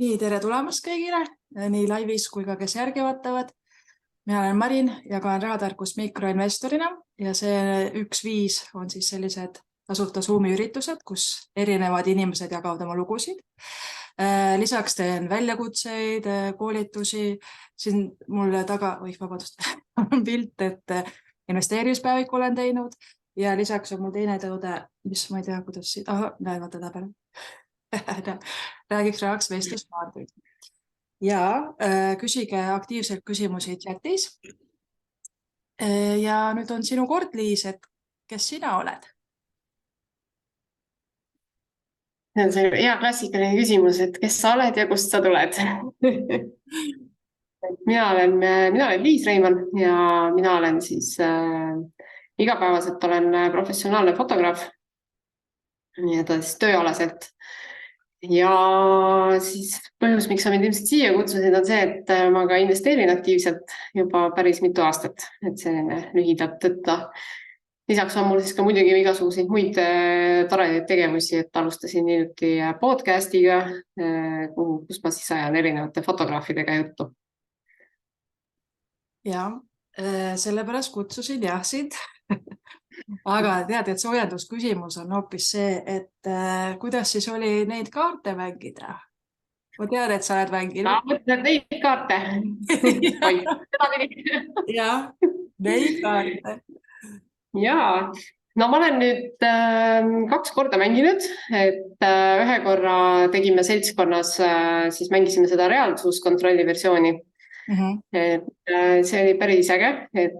Nii, tere tulemast kõigile, nii laivis kui ka kes järgi vaatavad. Mina olen Marin, jagan rahatarkust mikroinvestorina ja see 1.5 on siis sellised tasuta Zoomi üritused, kus erinevad inimesed jagavad oma lugusid. Lisaks teen väljakutseid, koolitusi. Siin mulle taga, on pilt, et investeerimispäeviku olen teinud ja lisaks on mul teine tõude, mis ma ei tea, kuidas siit, näe, vaata täpele. Räägiks rahaks vestlusmaarduid. Ja küsige aktiivselt küsimusi chatis. Ja nüüd on sinu kord, Liis, et kes sina oled? See on see hea klassikaline küsimus, et kes sa oled ja kust sa tuled? Mina olen Liis Reimann ja mina olen siis igapäevaselt olen professionaalne fotograaf. Nii et siis tööalaselt. Ja siis põhjus, miks sa mind ilmselt siia kutsusid, on see, et ma ka investeerin aktiivselt juba päris mitu aastat, et selline lühidalt võtta. Lisaks on mul siis ka muidugi igasuguseid muid toredaid tegevusi, et alustasin hiljuti podcastiga, kus ma siis ajan erinevate fotograafidega juttu. Ja sellepärast kutsusin sind. Aga tead, et soojendusküsimus on hoopis see, et kuidas siis oli neid kaarte mängida? Ma tean, et sa oled mänginud. Mõtled neid kaarte? Jah, neid kaarte. Jaa, no ma olen nüüd 2 korda mänginud, et ühe korra tegime seltskonnas, siis mängisime seda reaalsuskontrolli versiooni. Et see oli päris äge, et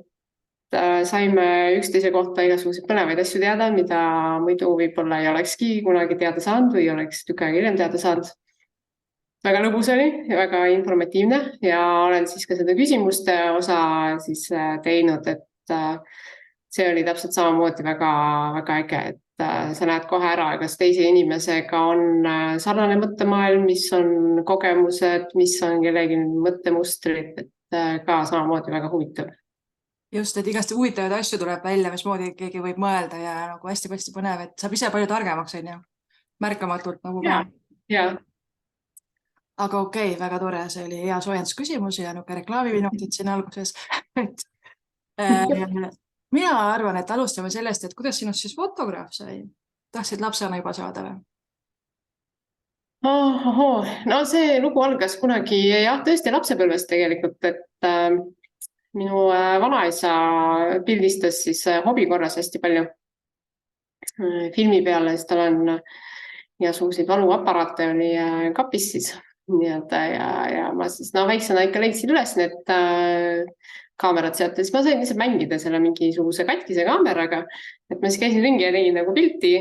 saime üksteise kohta igasuguseid põnevaid asju teada, mida muidu võib-olla ei olekski kunagi teada saanud või oleks tükk aega hiljem teada saanud. Väga lõbus oli ja väga informatiivne ja olen siis ka seda küsimuste osa siis teinud, et see oli täpselt samamoodi väga, väga äge, et sa näed kohe ära, kas teise inimesega on sarnane mõttemaailm, mis on kogemused, mis on kellegi mõttemustrid, et ka samamoodi väga huvitav. Just, et igasti huvitavaid asju tuleb välja, mismoodi keegi võib mõelda ja nagu hästi-hästi põnev, et saab ise palju targemaks, on ju? Märkamatult nagu ka. Ja. Aga okei, väga tore, see oli hea soojendusküsimus ja nuke reklaamiminutid siin alguses. Mina arvan, et alustame sellest, et kuidas sinust siis fotograaf sai? Tahtsid lapsena juba saada või? No see lugu algas kunagi, jah, tõesti lapsepõlvest tegelikult, et minu vanaisa pildistas siis hobi korras hästi palju filmi peale, siis tal on igasuguseid valuaparaate oli kapis siis. Ja ma siis väiksena ikka leidsin üles need kaamerad sealt ja siis ma sain lihtsalt mängida selle mingisuguse katkise kaameraga, et ma siis käisin ringi ja tegin nagu pilti,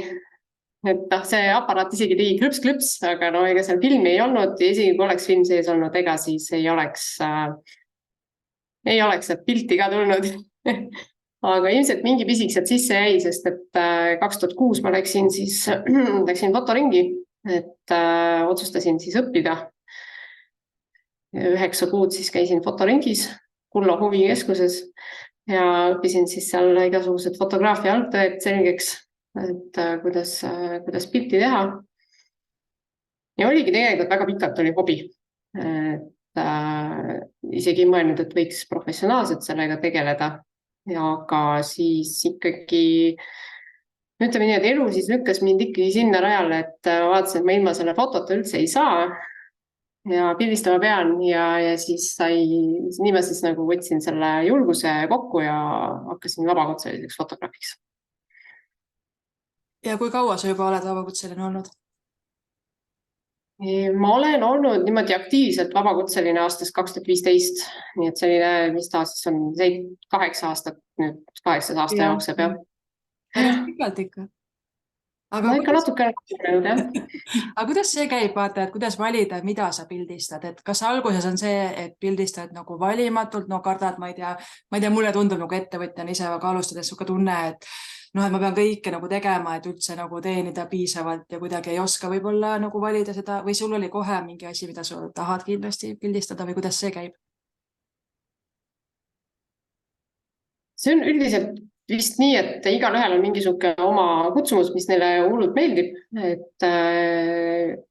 et see aparaat isegi tegi klõps-klõps, aga ega seal filmi ei olnud ja isegi kui oleks film sees olnud, ega siis ei oleks sealt pilti ka tulnud. Aga ilmselt mingi pisik sealt sisse jäi, sest et 2006 ma läksin fotoringi, et otsustasin siis õppida. 9 kuud siis käisin fotoringis, Kullo huvikeskuses ja õppisin siis seal igasugused fotograafia algtõed selgeks, et kuidas pilti teha. Ja oligi tegelikult väga pikalt oli hobi. Isegi mõelnud, et võiks professionaalselt sellega tegeleda. Aga siis ikkagi, ütleme nii, et elu siis lükkas mind ikkagi sinna rajale, et vaatasin, et ma ilma selle fotota üldse ei saa ja pildistama pean ja siis nii ma siis nagu võtsin selle julguse kokku ja hakkasin vabakutseliseks fotograafiks. Ja kui kaua sa juba oled vabakutseline olnud? Ma olen olnud niimoodi aktiivselt vabakutseline aastast 2015, nii et selline, mis ta siis on 8 aastat, nüüd 8 aasta jookseb, jah. Päris pikalt ikka. Aga ikka natuke olnud, jah. Aga kuidas see käib, vaata, et kuidas valida, mida sa pildistad, et kas alguses on see, et pildistad nagu valimatult, kardad, ma ei tea, mulle tundub nagu ettevõtjana ise väga alustades suke tunne, et ma pean kõike nagu tegema, et üldse nagu teenida piisavalt ja kuidagi ei oska võib-olla nagu valida seda või sul oli kohe mingi asi, mida sa tahad kindlasti pildistada või kuidas see käib? See on üldiselt vist nii, et igalühel on mingisugune oma kutsumus, mis neile hullult meeldib, et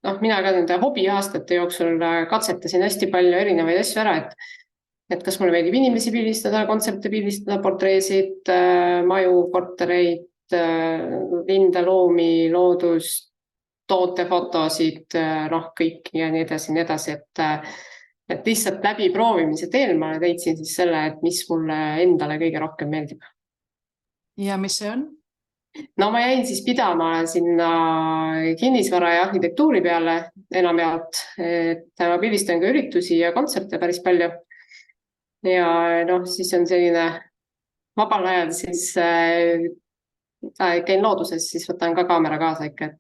noh, mina ka nende hobiaastate jooksul katsetasin hästi palju erinevaid asju ära, et kas mulle meeldib inimesi pildistada, kontsepte pildistada, portreesid, maju, kortereid, linde, loomi, loodust, tootefotosid, noh, kõik ja nii edasi, et lihtsalt läbi proovimise teel ma leidsin siis selle, et mis mulle endale kõige rohkem meeldib. Ja mis see on? No ma jäin siis pidama sinna kinnisvara ja arhitektuuri peale enamjaolt, et ma pildistan ka üritusi ja kontserte päris palju. Ja noh, siis on selline vabal ajal siis käin looduses, siis võtan ka kaamera kaasa ikka,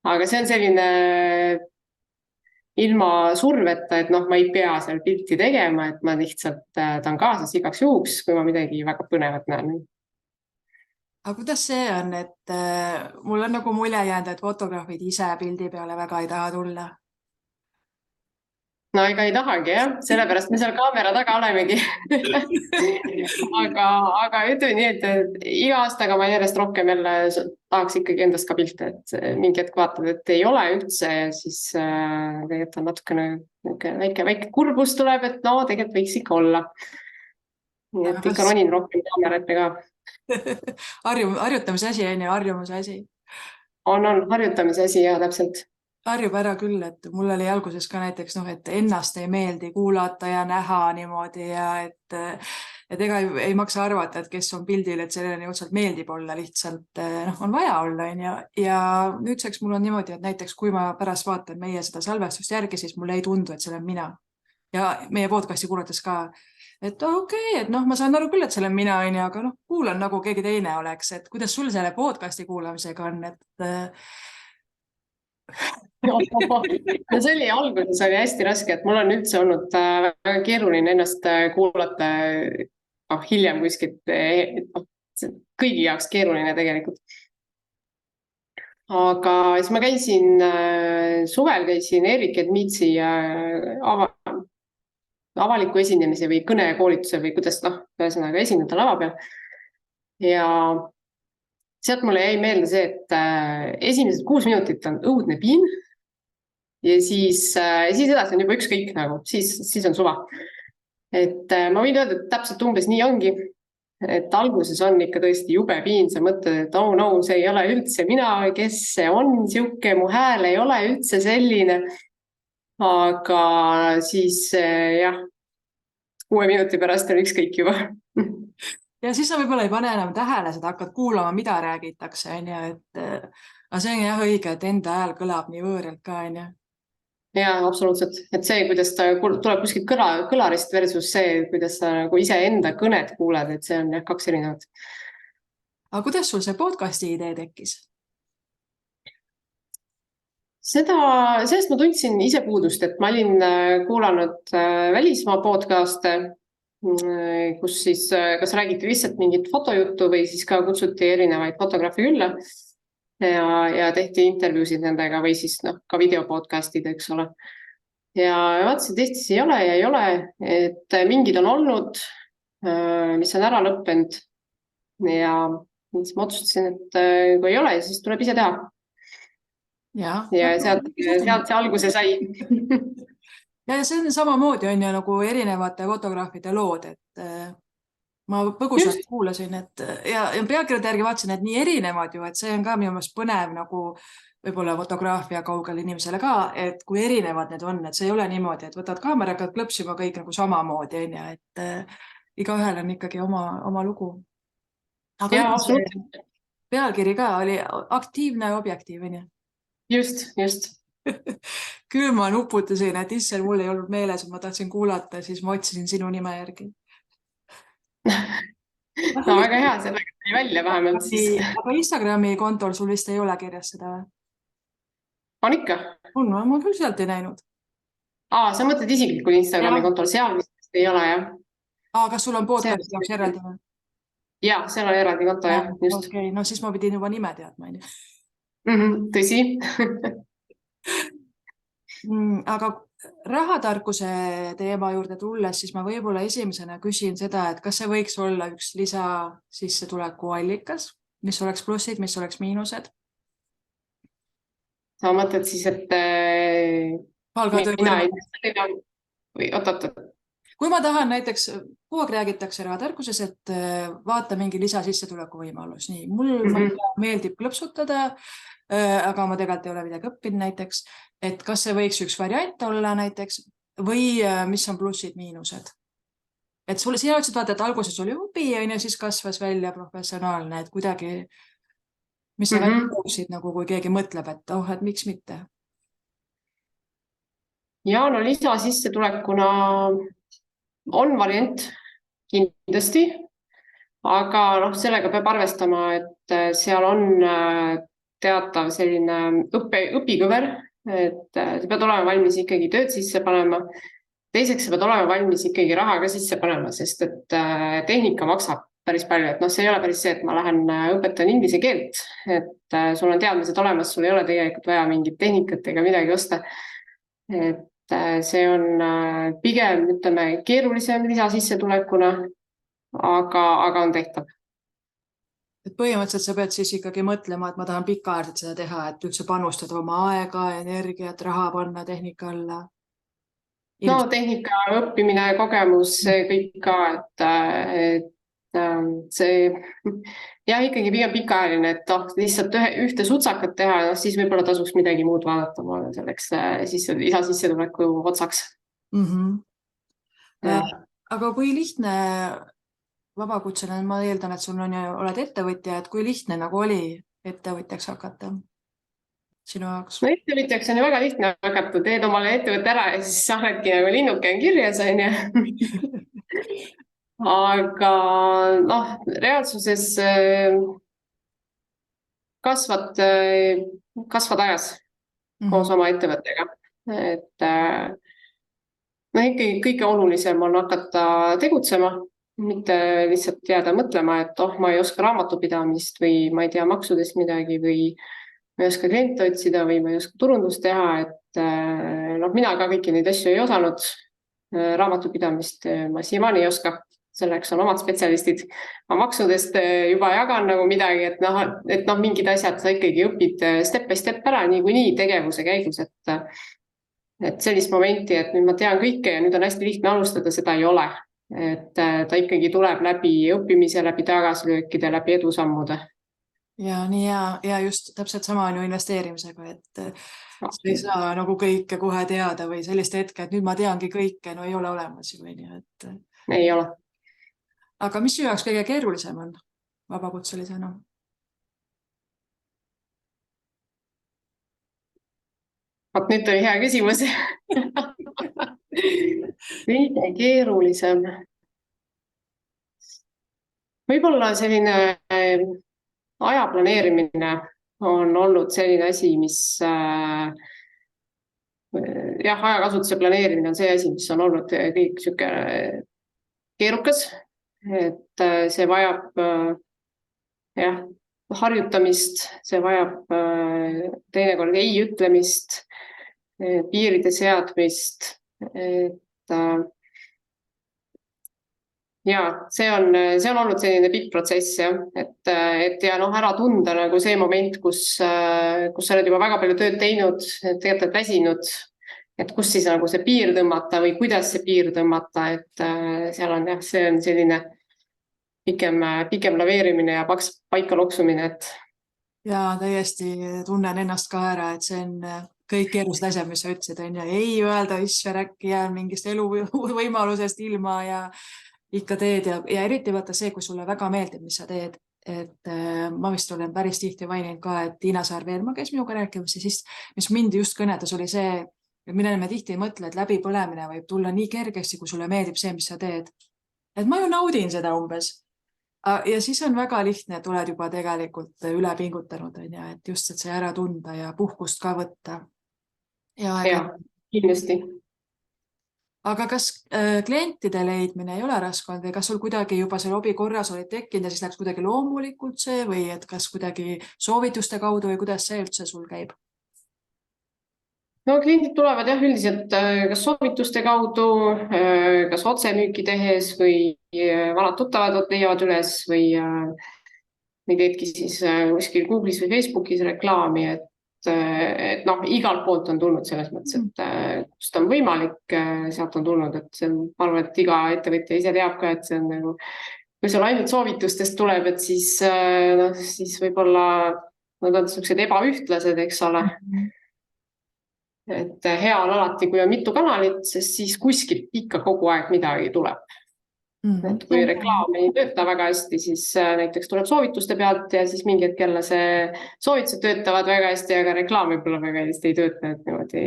aga see on selline ilma surveta, et noh, ma ei pea seal pilti tegema, et ma lihtsalt ta on kaasas igaks juhuks, kui ma midagi väga põnevat näen. Aga kuidas see on, et mul on nagu mulje jäänud, et fotograafid ise pildi peale väga ei taha tulla? No ega ei tahagi jah, sellepärast me seal kaamera taga olemegi. aga ütleme nii, et iga aastaga ma järjest rohkem jälle tahaks ikkagi endast ka pilte, et mingi hetk vaatad, et ei ole üldse ja siis tegelikult on natukene väike kurbus tuleb, et no tegelikult võiks ikka olla. Nii et ikka ronin rohkem kaamerate ka. Harjutamise asi on ju, harjumuse asi. On harjutamise asi ja täpselt. Harjub ära küll, et mul oli alguses ka näiteks, noh, et ennast ei meeldi kuulata ja näha niimoodi ja et ega ei maksa arvata, et kes on pildil, et sellele jõudsalt meeldib olla, lihtsalt noh, on vaja olla, ja nüüdseks mul on niimoodi, et näiteks kui ma pärast vaatan meie seda salvestust järgi, siis mulle ei tundu, et see olen mina. Ja meie podcasti kuulates ka, et okei, et noh, ma saan aru küll, et see olen mina, aga noh, kuulan nagu keegi teine oleks, et kuidas sul selle podcasti kuulamisega on, et No see oli alguses oli hästi raske, et mul on üldse olnud väga keeruline ennast kuulata hiljem kuskilt, kõigi jaoks keeruline tegelikult. Aga siis ma suvel käisin Erik Edmitsi avaliku esinemise või kõnekoolituse või kuidas ühesõnaga esineda lava peal. Ja sealt mulle jäi meelde see, et esimesed 6 minutit on õudne piin ja siis edasi on juba ükskõik nagu, siis on suva. Et ma võin öelda, et täpselt umbes nii ongi, et alguses on ikka tõesti jube piin, sa mõtled, et oh no, see ei ole üldse mina, kes see on siuke, mu hääl ei ole üldse selline. Aga siis jah, 6 minuti pärast on ükskõik juba. Ja siis sa võib-olla ei pane enam tähele, seda hakkad kuulama, mida räägitakse, aga see on jah õige, et enda hääl kõlab nii võõralt ka, on ju. Ja, absoluutselt. Et see, kuidas ta tuleb kuskilt kõlarist versus see, kuidas sa nagu ise enda kõnet kuuled, et see on jah 2 erinevat. Aga kuidas sul see podcasti idee tekkis? Sellest ma tundsin ise puudust, et ma olin kuulanud välismaa podcaste, kus siis kas räägiti lihtsalt mingit fotojuttu või siis ka kutsuti erinevaid fotograafe külla ja tehti intervjuusid nendega või siis ka videopodcastid, eks ole. Ja vaatasin, et Eestis ei ole, et mingid on olnud, mis on ära lõppenud ja siis ma otsustasin, et kui ei ole, siis tuleb ise teha. Ja sealt see alguse sai. Ja see on samamoodi on ju nagu erinevate fotograafide lood, et ma põgusalt kuulasin, ja pealkirjade järgi vaatasin, et nii erinevad ju, et see on ka minu meelest põnev nagu võib-olla fotograafia kaugel inimesele ka, et kui erinevad need on, et see ei ole niimoodi, et võtad kaameraga klõpsima kõik nagu samamoodi, et igaühel on ikkagi oma lugu. Aga pealkiri ka oli aktiivne objektiiv, on ju? Just. Küll ma nuputasin, et issel mul ei olnud meeles, et ma tahtsin kuulata, siis ma otsisin sinu nime järgi. No väga hea, sellega tuli välja vähemalt siis. Aga Instagrami kontol sul vist ei ole kirjas seda või? On ikka? On, ma küll sealt ei näinud. Sa mõtled isiklikul Instagrami kontol, seal vist ei ole, jah? Kas sul on podcast jaoks eraldi või? Ja, seal on eraldi konto, jah, just. Okay, no siis ma pidin juba nime teadma, on ju. Tõsi. Aga rahatarkuse teema juurde tulles, siis ma võib-olla esimesena küsin seda, et kas see võiks olla üks lisasissetuleku allikas, mis oleks plussid, mis oleks miinused? sa mõtled siis, et Palgatöö mina kõrval. investeerin või oot, Kui ma tahan näiteks, kogu aeg räägitakse rahatarkuses, et vaata mingi lisasissetuleku võimalus, nii, meeldib klõpsutada, aga ma tegelikult ei ole midagi õppinud näiteks, et kas see võiks üks variant olla näiteks või mis on plussid-miinused? Et sulle, sina ütlesid, vaata, et alguses oli huvi ja siis kasvas välja professionaalne, et kuidagi, mis sa välja tooksid, nagu kui keegi mõtleb, et et miks mitte? ja no lisasissetulekuna on variant kindlasti, aga noh, sellega peab arvestama, et seal on teatav selline õpikõver, et sa pead olema valmis ikkagi tööd sisse panema. Teiseks, sa pead olema valmis ikkagi raha ka sisse panema, sest et tehnika maksab päris palju, et noh, see ei ole päris see, et ma lähen õpetan inglise keelt, et sul on teadmised olemas, sul ei ole tegelikult vaja mingit tehnikat ega midagi osta. Et see on pigem, ütleme, keerulisem lisasissetulekuna, aga on tehtav. Et põhimõtteliselt sa pead siis ikkagi mõtlema, et ma tahan pikaajaliselt seda teha, et üldse panustada oma aega, energiat, raha panna tehnika alla. No tehnika õppimine, kogemus, see kõik ka, et see jah, ikkagi pigem pikaajaline, et lihtsalt ühte sutsakat teha, siis võib-olla tasuks midagi muud vaadata mulle selleks lisasissetuleku otsaks. Aga kui lihtne vabakutseline, ma eeldan, et sul oled ettevõtja, et kui lihtne nagu oli ettevõtjaks hakata sinu jaoks? No ettevõtjaks on ju väga lihtne hakata, teed omale ettevõtte ära ja siis sa oledki nagu linnuke on kirjas, on ju. Aga noh, reaalsuses kasvad ajas koos oma ettevõttega. Et no ikkagi kõige olulisem on hakata tegutsema, mitte lihtsalt jääda mõtlema, et ma ei oska raamatupidamist või ma ei tea maksudest midagi või ma ei oska kliente otsida või ma ei oska turundust teha, et mina ka kõiki neid asju ei osanud. Raamatupidamist ma siiamaani ei oska, selleks on omad spetsialistid. Ma maksudest juba jagan nagu midagi, et mingid asjad sa ikkagi õpid step by step ära niikuinii tegevuse käigus, et sellist momenti, et nüüd ma tean kõike ja nüüd on hästi lihtne alustada, seda ei ole. Et ta ikkagi tuleb läbi õppimise, läbi tagasilöökide, läbi edusammude. Ja nii ja just täpselt sama on ju investeerimisega, et sa ei saa nagu kõike kohe teada või sellist hetke, et nüüd ma teangi kõike, no ei ole olemas ju. Ei ole. Aga mis su jaoks kõige keerulisem on vabakutselisena? Nüüd oli hea küsimus. Kõige keerulisem. Võib-olla selline aja planeerimine on olnud selline asi, mis ajakasutuse planeerimine on see asi, mis on olnud kõik siuke keerukas, et see vajab harjutamist, see vajab teinekord ei ütlemist, piiride seadmist, et see on olnud selline pikk protsess, et ära tunda nagu see moment, kus sa oled juba väga palju tööd teinud, tegelikult oled väsinud, et kus siis nagu see piir tõmmata või kuidas see piir tõmmata, et seal on see on selline pikem laveerimine ja paika loksumine, et. Ja täiesti tunnen ennast ka ära, et see on kõik keerulised asjad, mis sa ütlesid, ei öelda, äkki jään mingist eluvõimalusest ilma ja ikka teed ja eriti vaata see, kui sulle väga meeldib, mis sa teed, et ma vist olen päris tihti maininud ka, et Tiina Saar-Veerma käis minuga rääkimas ja siis, mis mind just kõnetas, oli see, millele me tihti ei mõtle, et läbipõlemine võib tulla nii kergesti, kui sulle meeldib see, mis sa teed. Et ma ju naudin seda umbes. Ja siis on väga lihtne, et oled juba tegelikult üle pingutanud, et just, et see ära tunda ja puhkust ka võtta. Ja, kindlasti. Aga kas klientide leidmine ei ole raske olnud või kas sul kuidagi juba see lobi korras oli tekkinud ja siis läks kuidagi loomulikult see või et kas kuidagi soovituste kaudu või kuidas see üldse sul käib? no kliendid tulevad jah, üldiselt kas soovituste kaudu, kas otsemüüki tehes või vanad tuttavad leiavad üles või teedki siis kuskil Google'is või Facebookis reklaami, et noh, igalt poolt on tulnud selles mõttes, et kust on võimalik, sealt on tulnud, et see on, ma arvan, et iga ettevõtja ise teab ka, et see on nagu, kui sul ainult soovitustest tuleb, et siis, noh, siis võib-olla nad on sellised ebaühtlased, eks ole. Et hea on alati, kui on mitu kanalit, sest siis kuskilt ikka kogu aeg midagi tuleb. Et kui reklaam ei tööta väga hästi, siis näiteks tuleb soovituste pealt ja siis mingi hetk jälle see soovitused töötavad väga hästi, aga reklaam võib-olla väga hästi ei tööta, et niimoodi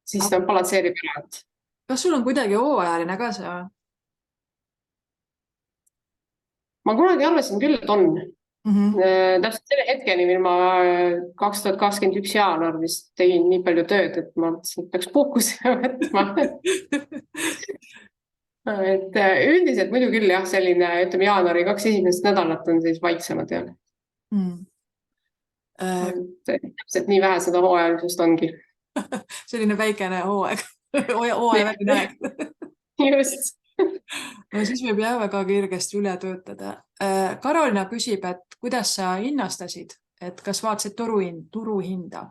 siis nad balansseerib ära. Kas sul on kuidagi hooajaline ka see? Ma kunagi arvasin küll, et on. Täpselt selle hetkeni, mil ma 2021 jaanuar vist tegin nii palju tööd, et ma mõtlesin, et peaks puhkuse võtma. Et üldiselt muidu küll jah, selline, ütleme jaanuari 2 esimest nädalat on siis vaiksemad jah. Täpselt nii vähe seda hooajalisust ongi. Selline väikene hooaeg, hooajaväline aeg. Just. No siis võib jah väga kirgesti üle töötada. Karolina küsib, et kuidas sa hinnastasid, et kas vaatasid turuhinda?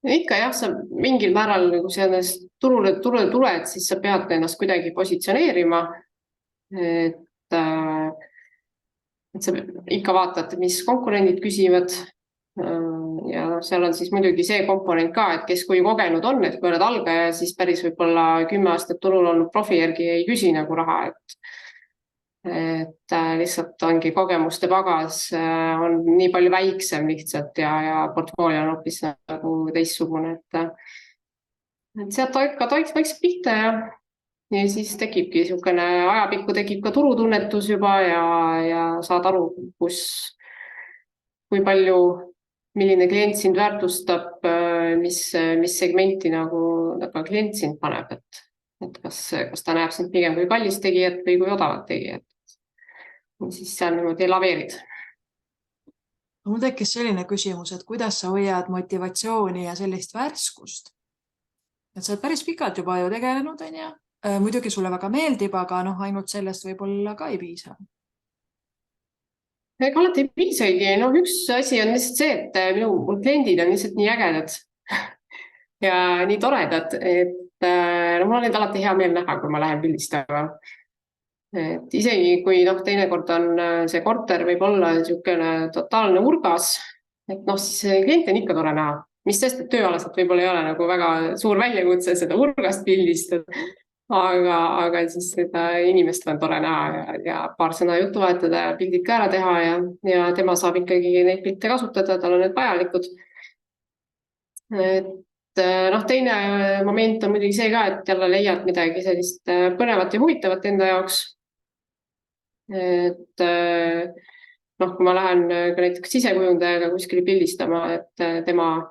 Ikka jah, sa mingil määral, kui sa ennast turule tuled, siis sa pead ennast kuidagi positsioneerima. Et sa ikka vaatad, mis konkurendid küsivad. Ja seal on siis muidugi see komponent ka, et kes kui kogenud on, et kui oled algaja, siis päris võib-olla 10 aastat turul olnud profi järgi ei küsi nagu raha, et lihtsalt ongi kogemuste pagas on nii palju väiksem lihtsalt ja portfoolio on hoopis nagu teistsugune, et sealt ikka vaikselt pihta ja siis tekibki niisugune ajapikku tekib ka turutunnetus juba ja saad aru, kui palju milline klient sind väärtustab, mis segmenti nagu klient sind paneb, et kas ta näeb sind pigem kui kallis tegijat või kui odavat tegijat. Siis seal niimoodi laveerid. Mul tekkis selline küsimus, et kuidas sa hoiad motivatsiooni ja sellist värskust? Et sa oled päris pikalt juba ju tegelenud, on ja? Muidugi sulle väga meeldib, aga ainult sellest võib-olla ka ei piisa. Ega alati ei piisagi. Üks asi on lihtsalt see, et mul kliendid on lihtsalt nii ägedad ja nii toredad, et mul on neid alati hea meel näha, kui ma lähen pildistama. Et isegi kui teinekord on see korter võib olla niisugune totaalne urgas, et siis klient on ikka tore näha. Mis sest, et tööalaselt võib-olla ei ole nagu väga suur väljakutse seda urgast pildistada. Aga siis seda inimest on tore näha ja paar sõna juttu vahetada ja pildid ka ära teha ja tema saab ikkagi neid pilte kasutada, tal on need vajalikud. Et teine moment on muidugi see ka, et jälle leiad midagi sellist põnevat ja huvitavat enda jaoks. Et kui ma lähen ka näiteks sisekujundajaga kuskile pildistama, et tema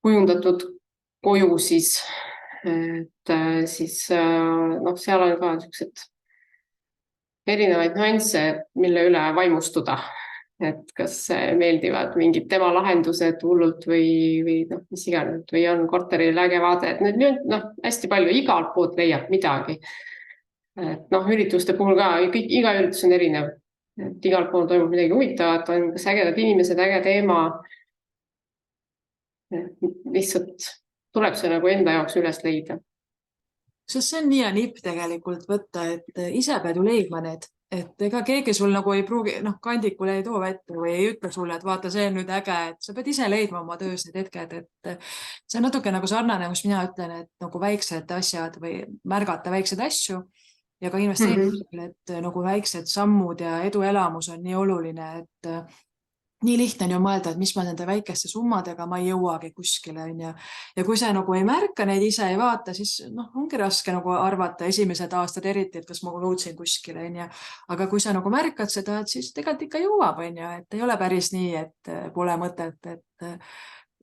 kujundatud koju siis seal on ka niisugused erinevaid nüansse, mille üle vaimustuda, et kas meeldivad mingid tema lahendused hullult või mis iganes, või on korteril äge vaade, et nüüd hästi palju igalt poolt leiab midagi. Et ürituste puhul ka, iga üritus on erinev, et igalt pool toimub midagi huvitavat, on kas ägedad inimesed, äge teema, lihtsalt tuleb see nagu enda jaoks üles leida. Sest see on nii ja nipp tegelikult võtta, et ise pead ju leidma need, et ega keegi sul nagu ei pruugi, kandikule ei too vette või ei ütle sulle, et vaata, see on nüüd äge, et sa pead ise leidma oma töös need hetked, et see on natuke nagu sarnane, kus mina ütlen, et nagu väiksed asjad või märgata väikseid asju ja ka investeerimisel, et nagu väiksed sammud ja eduelamus on nii oluline, et nii lihtne on ju mõelda, et mis ma nende väikeste summadega, ma ei jõuagi kuskile. Ja kui sa nagu ei märka neid ise ei vaata, siis ongi raske nagu arvata esimesed aastad eriti, et kas ma jõudsin kuskile. Aga kui sa nagu märkad seda, et siis tegelikult ikka jõuab, et ei ole päris nii, et pole mõtet,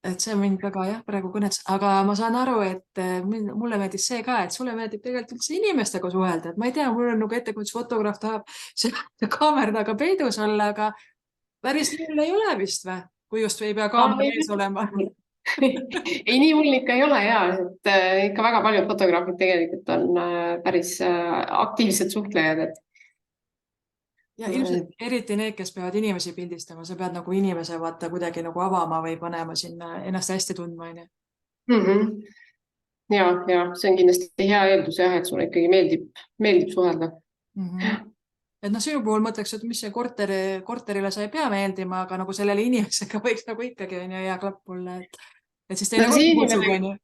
et see mind väga praegu kõnets. Aga ma saan aru, et mulle meeldis see ka, et sulle meeldib tegelikult üldse inimestega suhelda. Et ma ei tea, mul on nagu ettekujutus, fotograaf tahab see kaamera taga peidus olla, aga päris nii ei ole vist või? kui just ei pea kaamera ees olema. ei, nii hull ikka ei ole ja, et ikka väga paljud fotograafid tegelikult on päris aktiivsed suhtlejad, et Ja ilmselt eriti need, kes peavad inimesi pildistama, sa pead nagu inimese vaata kuidagi nagu avama või panema sinna ennast hästi tundma, on ju. Ja, see on kindlasti hea eeldus jah, et sulle ikkagi meeldib suhelda. Et sinu puhul mõtleks, et mis see korterile sa ei pea meeldima, aga nagu sellele inimesega võiks nagu ikkagi on ju hea klapp olla, et siis teine kord kutsub, on ju.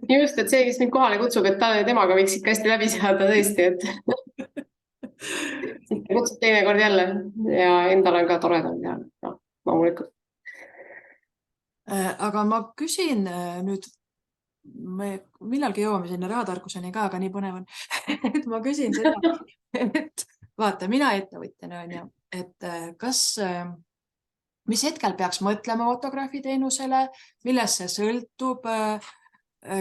Just, et see, kes mind kohale kutsub, et temaga võiks ikka hästi läbi saada tõesti, et kutsub teine kord jälle ja endal on ka toredam ja loomulikult. Aga ma küsin nüüd, millalgi jõuame sinna rahatarkuseni ka, aga nii põnev on. Et ma küsin seda, et vaata, mina ettevõtjana on ju, et mis hetkel peaks mõtlema fotograafi teenusele, millest see sõltub,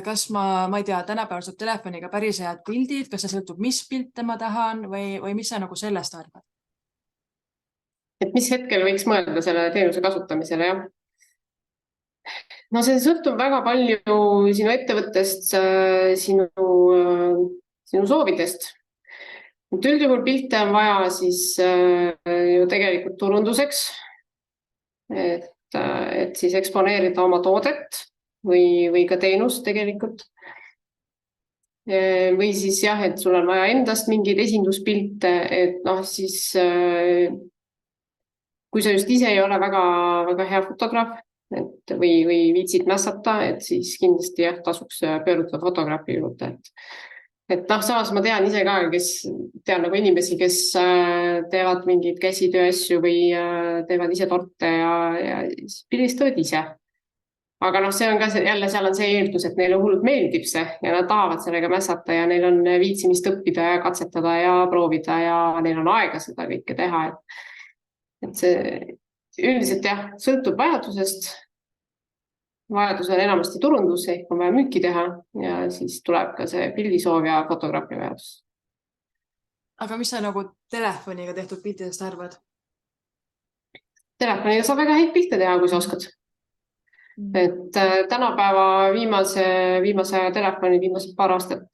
kas ma ei tea, tänapäeval saab telefoniga päris head pildid, kas see sõltub, mis pilte ma tahan või mis sa nagu sellest arvad? Et mis hetkel võiks mõelda selle teenuse kasutamisele, jah? No see sõltub väga palju sinu ettevõttest, sinu soovidest. Üldjuhul pilte on vaja siis ju tegelikult turunduseks, et siis eksponeerida oma toodet või ka teenust tegelikult. Või siis jah, et sul on vaja endast mingeid esinduspilte, et siis kui sa just ise ei ole väga, väga hea fotograaf või viitsid mässata, et siis kindlasti jah, tasuks pööruda fotograafi juurde. Et samas ma tean ise ka, tean nagu inimesi, kes teevad mingeid käsitöö asju või teevad ise torte ja pildistavad ise. Aga see on ka jälle, seal on see eeldus, et neile hullult meeldib see ja nad tahavad sellega mässata ja neil on viitsimist õppida ja katsetada ja proovida ja neil on aega seda kõike teha. Et see üldiselt jah, sõltub vajadusest. Vajadus on enamasti turundus, ehk on vaja müüki teha ja siis tuleb ka see pildisoov ja fotograafi vajadus. Aga mis sa nagu telefoniga tehtud piltidest arvad? Telefoniga saab väga häid pilte teha, kui sa oskad. Et tänapäeva viimase aja telefoni viimased paar aastat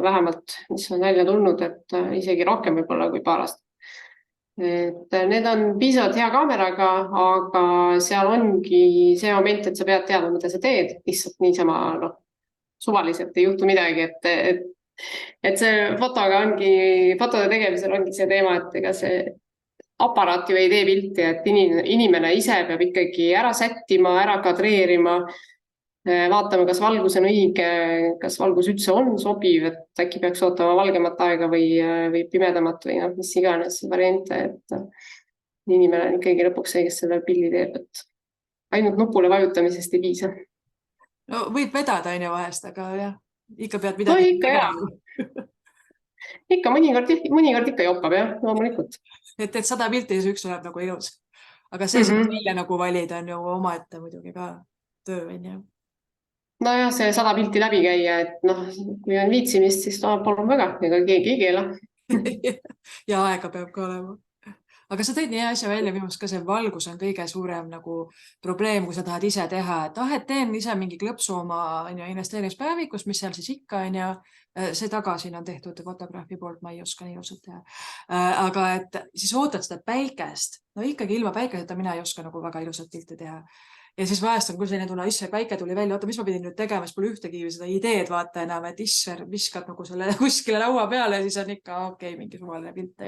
vähemalt, mis on välja tulnud, et isegi rohkem võib-olla kui paar aastat. Et need on piisavalt hea kaameraga, aga seal ongi see moment, et sa pead teadma, mida sa teed, lihtsalt niisama suvaliselt ei juhtu midagi, et see fotode tegemisel ongi see teema, et ega see aparaat ju ei tee pilti, et inimene ise peab ikkagi ära sättima, ära kadreerima, vaatama, kas valgus on õige, kas valgus üldse on sobiv, et äkki peaks ootama valgemat aega või pimedamat või mis iganes variante, et inimene on ikkagi lõpuks see, kes selle pildi teeb, et ainult nupule vajutamisest ei piisa. No võib vedada on ju vahest, aga jah, ikka pead midagi tegema. Ikka mõnikord ikka joppab, jah, loomulikult. Et 100 pilti ja üks tuleb nagu ilus. Aga see välja nagu valida on ju omaette muidugi ka töö, on ju. No jah, see 100 pilti läbi käia, et kui on viitsimist, siis palun väga, ega keegi ei keela. Ja aega peab ka olema. Aga sa tõid nii asja välja, minu meelest ka see valgus on kõige suurem nagu probleem, kui sa tahad ise teha, et teen ise mingi klõpsu oma investeerimispäevikust, mis seal siis ikka on ja see tagasi on tehtud fotograafi poolt, ma ei oska nii ilusalt teha. Aga et siis ootad seda päikest, ikkagi ilma päikeseta mina ei oska nagu väga ilusat pilti teha. Ja siis vahest on küll selline tunne, isse päike tuli välja, oota, mis ma pidin nüüd tegema, siis pole ühtegi seda ideed vaata enam, et isser viskad nagu selle kuskile laua peale ja siis on ikka mingi suvaline pilt,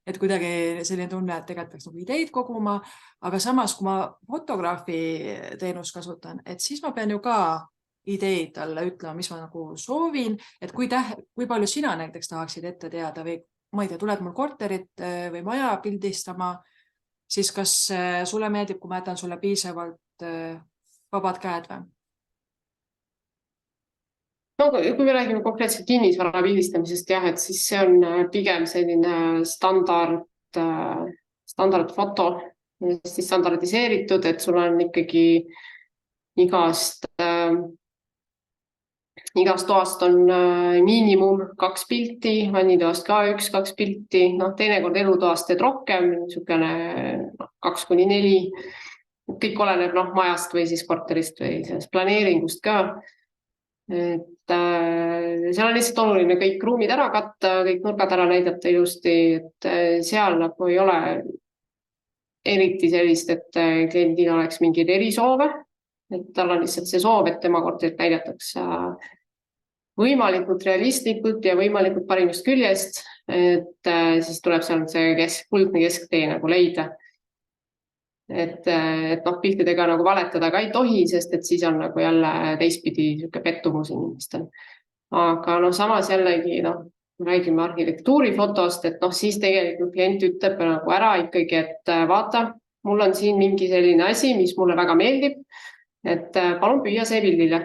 et kuidagi selline tunne, et tegelikult peaks nagu ideid koguma, aga samas, kui ma fotograafi teenust kasutan, et siis ma pean ju ka ideid talle ütlema, mis ma nagu soovin, et kui palju sina näiteks tahaksid ette teada või ma ei tea, tuled mul korterit või maja pildistama, siis kas sulle meeldib, kui ma jätan sulle piisavalt vabad käed või? No, kui me räägime konkreetselt kinnisvara pildistamisest, jah, et siis see on pigem selline standardfoto, siis standardiseeritud, et sul on ikkagi igast toast on miinimum 2 pilti, vannitoast ka 1-2 pilti, teinekord elutoast teed rohkem, niisugune 2-4, kõik oleneb majast või siis korterist või sellest planeeringust ka. Et seal on lihtsalt oluline kõik ruumid ära katta, kõik nurgad ära näidata ilusti, et seal nagu ei ole eriti sellist, et kliendil oleks mingeid erisoove, et tal on lihtsalt see soov, et tema korterit näidatakse võimalikult realistlikult ja võimalikult parimast küljest, et siis tuleb seal see kuldne kesktee nagu leida. Et piltidega nagu valetada ka ei tohi, sest et siis on nagu jälle teistpidi niisugune pettumus inimestel. Aga samas jällegi räägime arhitektuurifotost, et siis tegelikult klient ütleb nagu ära ikkagi, et vaata, mul on siin mingi selline asi, mis mulle väga meeldib, et palun püüa see pildile.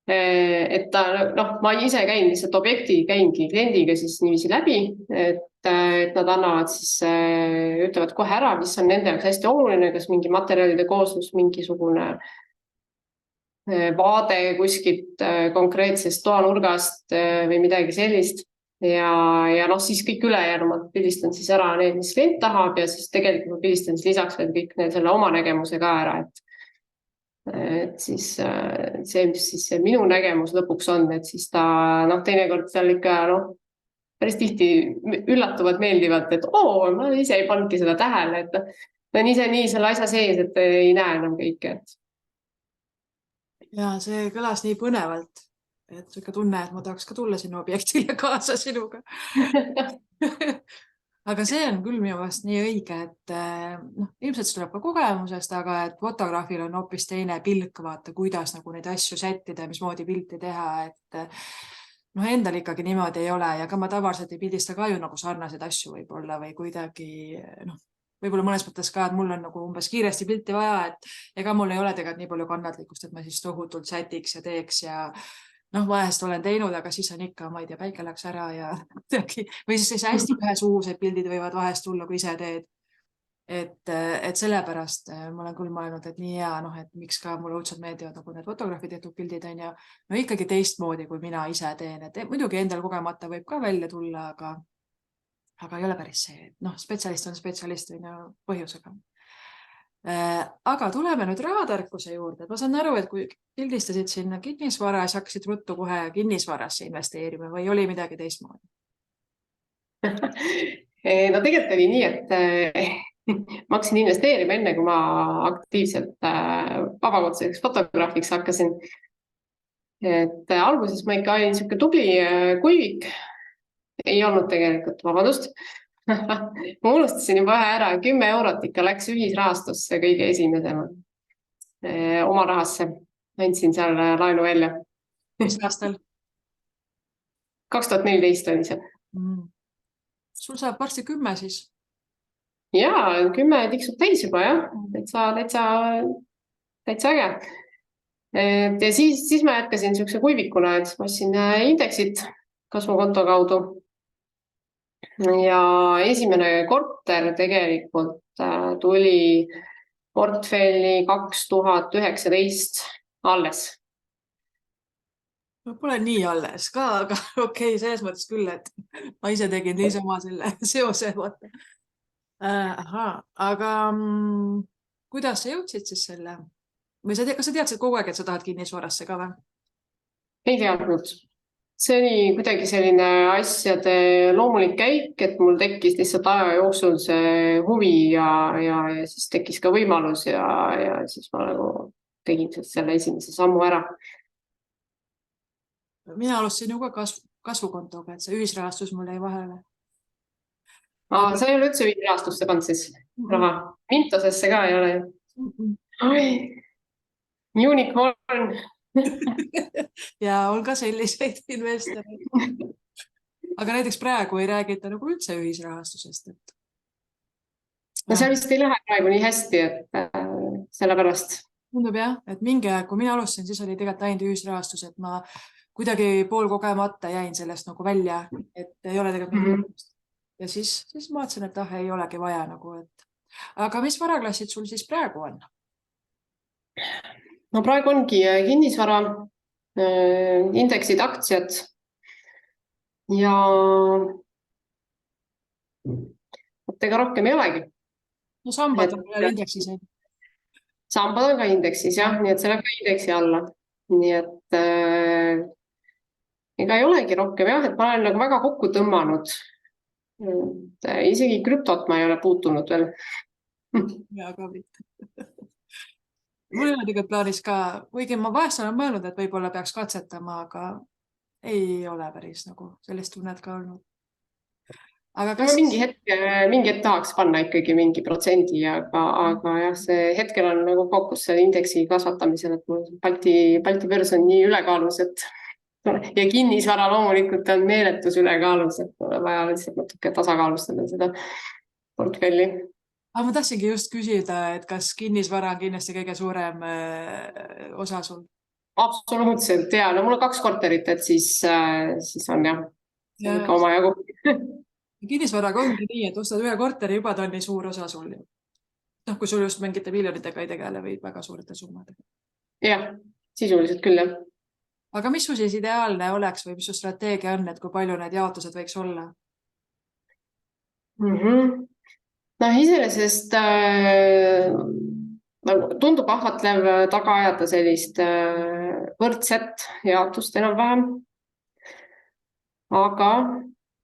Et ma ise käin lihtsalt käingi kliendiga siis niiviisi läbi, et nad annavad siis, ütlevad kohe ära, mis on nende jaoks hästi oluline, kas mingi materjalide kooslus, mingisugune vaade kuskilt konkreetsest toanurgast või midagi sellist. Ja siis kõik ülejäänud ma pildistan siis ära need, mis klient tahab ja siis tegelikult ma pildistan siis lisaks veel kõik selle oma nägemuse ka ära, et siis see, mis siis see minu nägemus lõpuks on, et siis ta teinekord seal ikka päris tihti üllatuvad meeldivalt, et ma ise ei pannudki seda tähele, et ta on ise nii selle asja sees, et ei näe enam kõike. Ja see kõlas nii põnevalt, et ikka tunne, et ma tahaks ka tulla sinna objektile kaasa sinuga. Aga see on küll minu meelest nii õige, et ilmselt see tuleb ka kogemusest, aga et fotograafil on hoopis teine pilk, vaata, kuidas nagu neid asju sättida ja mismoodi pilti teha, et endal ikkagi niimoodi ei ole ja ka ma tavaliselt ei pildista ka ju nagu sarnaseid asju võib-olla või kuidagi, võib-olla mõnes mõttes ka, et mul on nagu umbes kiiresti pilti vaja, et ega mul ei ole tegelikult nii palju kannatlikkust, et ma siis tohutult sätiks ja teeks ja vahest olen teinud, aga siis on ikka, ma ei tea, päike läks ära ja või siis hästi ühesuused pildid võivad vahest tulla, kui ise teed. Et sellepärast ma olen küll mõelnud, et nii hea, et miks ka mulle õudselt meeldivad nagu need fotograafi tehtud pildid on ja ikkagi teistmoodi, kui mina ise teen. Et muidugi endal kogemata võib ka välja tulla, aga ei ole päris see. Spetsialist on spetsialist põhjusega. Aga tuleme nüüd rahatarkuse juurde. Ma saan aru, et kui pildistasid sinna kinnisvara, siis hakkasid ruttu kohe kinnisvarasse investeerima või oli midagi teistmoodi? Tegelikult oli nii, et ma hakkasin investeerima enne, kui ma aktiivselt vabakutseliseks fotograafiks hakkasin. Et alguses ma ikka olin niisugune tubli kuivik. Ei olnud tegelikult, vabandust. Ma unustasin juba ära, 10 eurot ikka läks ühisrahastusse kõige esimesena oma rahasse. Andsin seal laenu välja. Mis aastal? 2014 oli see. Sul saab varsti 10 siis? Jaa, 10 tiksub täis juba, jah. Täitsa äge. Ja siis ma jätkasin niisuguse kuivikuna, et ma ostsin indeksit kasvukonto kaudu. Ja esimene korter tegelikult tuli portfelli 2019 alles. Pole nii alles ka, aga okei, selles mõttes küll, et ma ise tegin niisama selle seose. Aga kuidas sa jõudsid siis selle? Või kas sa teadsid kogu aeg, et sa tahad kinnisvarasse ka või? Ei teadnud. See oli kuidagi selline asjade loomulik käik, et mul tekkis lihtsalt aja jooksul see huvi ja siis tekkis ka võimalus ja siis ma nagu tegin selle esimese sammu ära. Mina alustasin ju ka kasvukontoga, et see ühisrahastus mul jäi vahele. Sa ei ole üldse ühisrahastusse pannud siis raha? Mintosesse ka ei ole ju? Unicorn! Ja on ka selliseid investoreid. Aga näiteks praegu ei räägita nagu üldse ühisrahastusest. See vist ei lähe praegu nii hästi, et sellepärast. Tundub jah, et mingi aeg, kui mina alustasin, siis oli tegelikult ainult ühisrahastus, et ma kuidagi poolkogemata jäin sellest nagu välja, et ei ole tegelikult ja siis ma mõtlesin, et ei olegi vaja nagu, et aga mis varaklassid sul siis praegu on? No praegu ongi kinnisvara, indeksid, aktsiad ja ega rohkem ei olegi. No sambad on veel indeksis. sambad on ka indeksis jah, nii et see läheb ka indeksi alla. Nii et ega ei olegi rohkem jah, et ma olen nagu väga kokku tõmmanud. Isegi krüptot ma ei ole puutunud veel. Ja ka mitte. Mul ei ole tegelikult plaanis ka, kuigi ma vahest olen mõelnud, et võib-olla peaks katsetama, aga ei ole päris nagu sellist tunnet ka olnud. Aga No, kas mingi hetk tahaks panna ikkagi mingi protsendi, aga jah, see hetkel on nagu fookus selle indeksi kasvatamisel, et mul Balti börs on nii ülekaalus, et ja kinnisvara loomulikult on meeletus ülekaalus, et mul on vaja lihtsalt natuke tasakaalustada seda portfelli. aga ma tahtsingi just küsida, et kas kinnisvara on kindlasti kõige suurem osa sul? Absoluutselt ja no mul on 2 korterit, et siis on jah, see on ikka omajagu. Kinnisvaraga ongi nii, et ostad ühe korteri, juba ta on nii suur osa sul. Noh, kui sul just mingite miljonitega ei tegele või väga suurte summadega. Jah, sisuliselt küll jah. Aga mis su siis ideaalne oleks või mis su strateegia on, et kui palju need jaotused võiks olla? No iseenesest tundub ahvatlev taga ajada sellist võrdset jaotust enam-vähem. Aga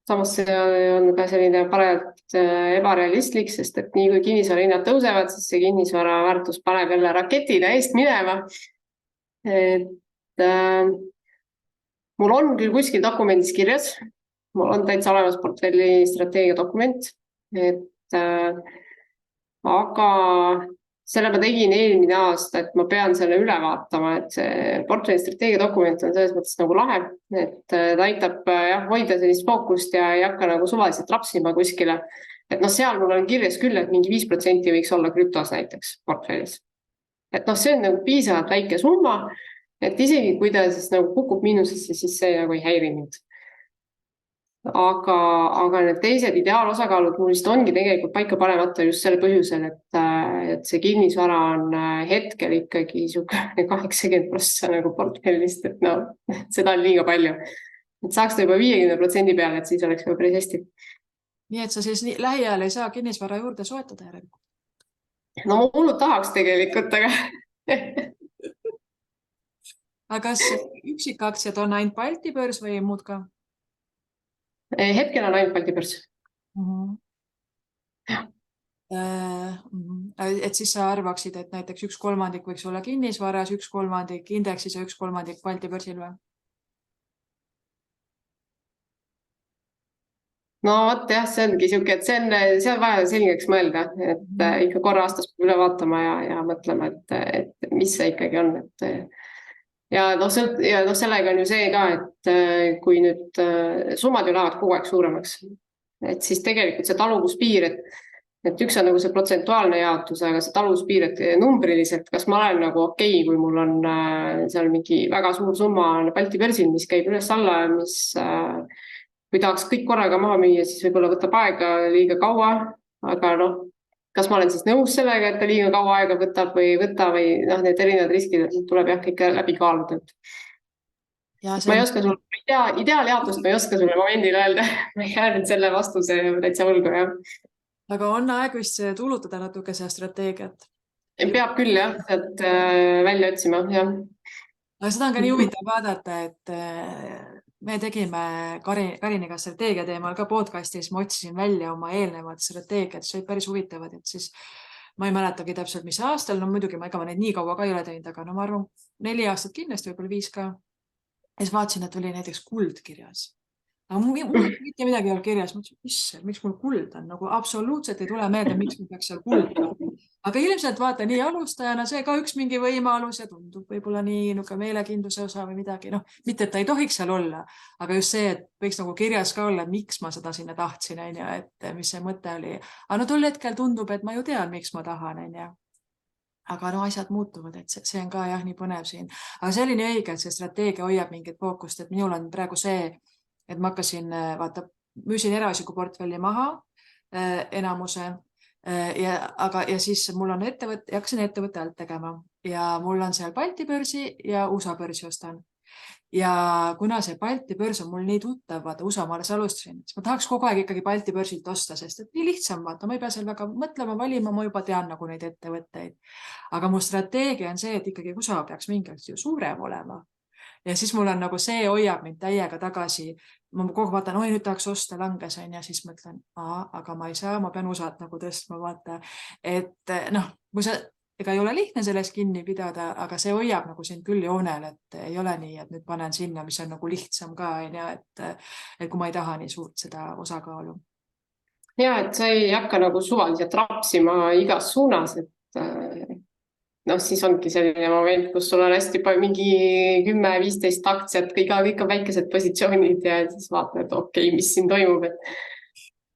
samas see on ka selline parajalt ebarealistlik, sest et nii kui kinnisvara hinnad tõusevad, siis see kinnisvara väärtus paneb jälle raketina eest minema. Et mul on küll kuskil dokumendis kirjas, mul on täitsa olemas portfelli strateegia dokument, aga selle ma tegin eelmine aasta, et ma pean selle üle vaatama, et see portfelli strateegia dokument on selles mõttes nagu lahe, et ta aitab hoida sellist fookust ja ei hakka nagu suvaliselt rapsima kuskile. Et noh, seal mul on kirjas küll, et mingi 5% võiks olla krüptos näiteks portfellis. Et noh, see on nagu piisavalt väike summa, et isegi kui ta siis nagu kukub miinusesse, siis see nagu ei häiri mind. Aga need teised ideaalosakaalud mul vist ongi tegelikult paika panemata just selle põhjusel, et see kinnisvara on hetkel ikkagi 80% nagu portfellist, et no, seda on liiga palju. Et saaks ta juba 50% peale, et siis oleks juba päris hästi. Nii et sa siis lähiajal ei saa kinnisvara juurde soetada järelikult? No ma hullult tahaks tegelikult, aga aga kas üksikaktsiad on ainult Balti börs või muud ka? Hetkel on ainult Balti börs. Et siis sa arvaksid, et näiteks 1/3 võiks olla kinnisvaras, 1/3 indeksis ja 1/3 Balti börsil või? No vot jah, see ongi siuke, et see on vaja selgeks mõelda, et ikka korra aastas üle vaatama ja mõtlema, et mis see ikkagi on. Ja sellega on ju see ka, et kui nüüd summad ju lähevad kogu aeg suuremaks, et siis tegelikult see taluvuspiir, et üks on nagu see protsentuaalne jaotus, aga see taluvuspiir, et numbriliselt, kas ma olen nagu okei, kui mul on seal mingi väga suur summa Balti börsil, mis käib üles alla, mis kui tahaks kõik korraga maha müüa, siis võib-olla võtab aega liiga kaua, aga noh, kas ma olen siis nõus sellega, et ta liiga kaua aega võtab või ei võta või noh, need erinevad riskid tuleb jah ikka läbi kaaluda. Ma ei oska sulle ideaaljaotust, ma ei oska sulle momendil öelda. Ma jään nüüd selle vastuse täitsa võlgu, jah. Aga on aeg vist tuulutada natuke see strateegiat? Peab küll jah, sealt välja otsima, jah. Aga seda on ka nii huvitav vaadata, et me tegime Kariniga strateegia teemal ka podcastis, ma otsisin välja oma eelnevad strateegiad, see olid päris huvitavad, et siis ma ei mäletagi täpselt, mis aastal, no muidugi ma neid nii kaua ka ei ole teinud, aga no ma arvan 4 aastat kindlasti, võib-olla 5 ka. Ja siis vaatasin, et oli näiteks kuld kirjas. Aga mul mitte midagi ei olnud kirjas, mõtlesin, miks mul kuld on, nagu absoluutselt ei tule meelde, miks mul peaks seal kuld olema. Aga ilmselt vaata nii alustajana, see ka üks mingi võimalus ja tundub võib-olla nii meelekindluse osa või midagi, noh, mitte, et ta ei tohiks seal olla, aga just see, et võiks nagu kirjas ka olla, miks ma seda sinna tahtsin, et mis see mõte oli. Aga no tol hetkel tundub, et ma ju tean, miks ma tahan, aga no asjad muutuvad, et see on ka jah, nii põnev siin. Aga see oli nii õige, et see strateegia hoiab mingit fookust, et minul on praegu see, et ma hakkasin, müüsin eraisiku portfelli maha enamuse ja siis mul on hakkasin ettevõtte alt tegema ja mul on seal Balti börsi ja USA börsi ostan. Ja kuna see Balti börs on mul nii tuttav, vaata USA ma alles alustasin, siis ma tahaks kogu aeg ikkagi Balti börsilt osta, sest et nii lihtsam, vaata, ma ei pea seal väga mõtlema, valima, ma juba tean nagu neid ettevõtteid. Aga mu strateegia on see, et ikkagi USA peaks mingalt ju suurem olema. Ja siis mul on nagu see hoiab mind täiega tagasi. Ma kogu vaatan, oi, nüüd tahaks osta langes on ja siis mõtlen, aga ma ei saa, ma pean USA-t nagu tõstma, vaata. Et noh, kui sa ega ei ole lihtne selles kinni pidada, aga see hoiab nagu sind küll joonel, et ei ole nii, et nüüd panen sinna, mis on nagu lihtsam ka, et kui ma ei taha nii suurt seda osakaalu. Ja, et sa ei hakka nagu suvaliselt rapsima igas suunas, et siis ongi selline moment, kus sul on hästi palju mingi 10-15 aktsiat, kõik on väikesed positsioonid ja siis vaatad, et okei, mis siin toimub, et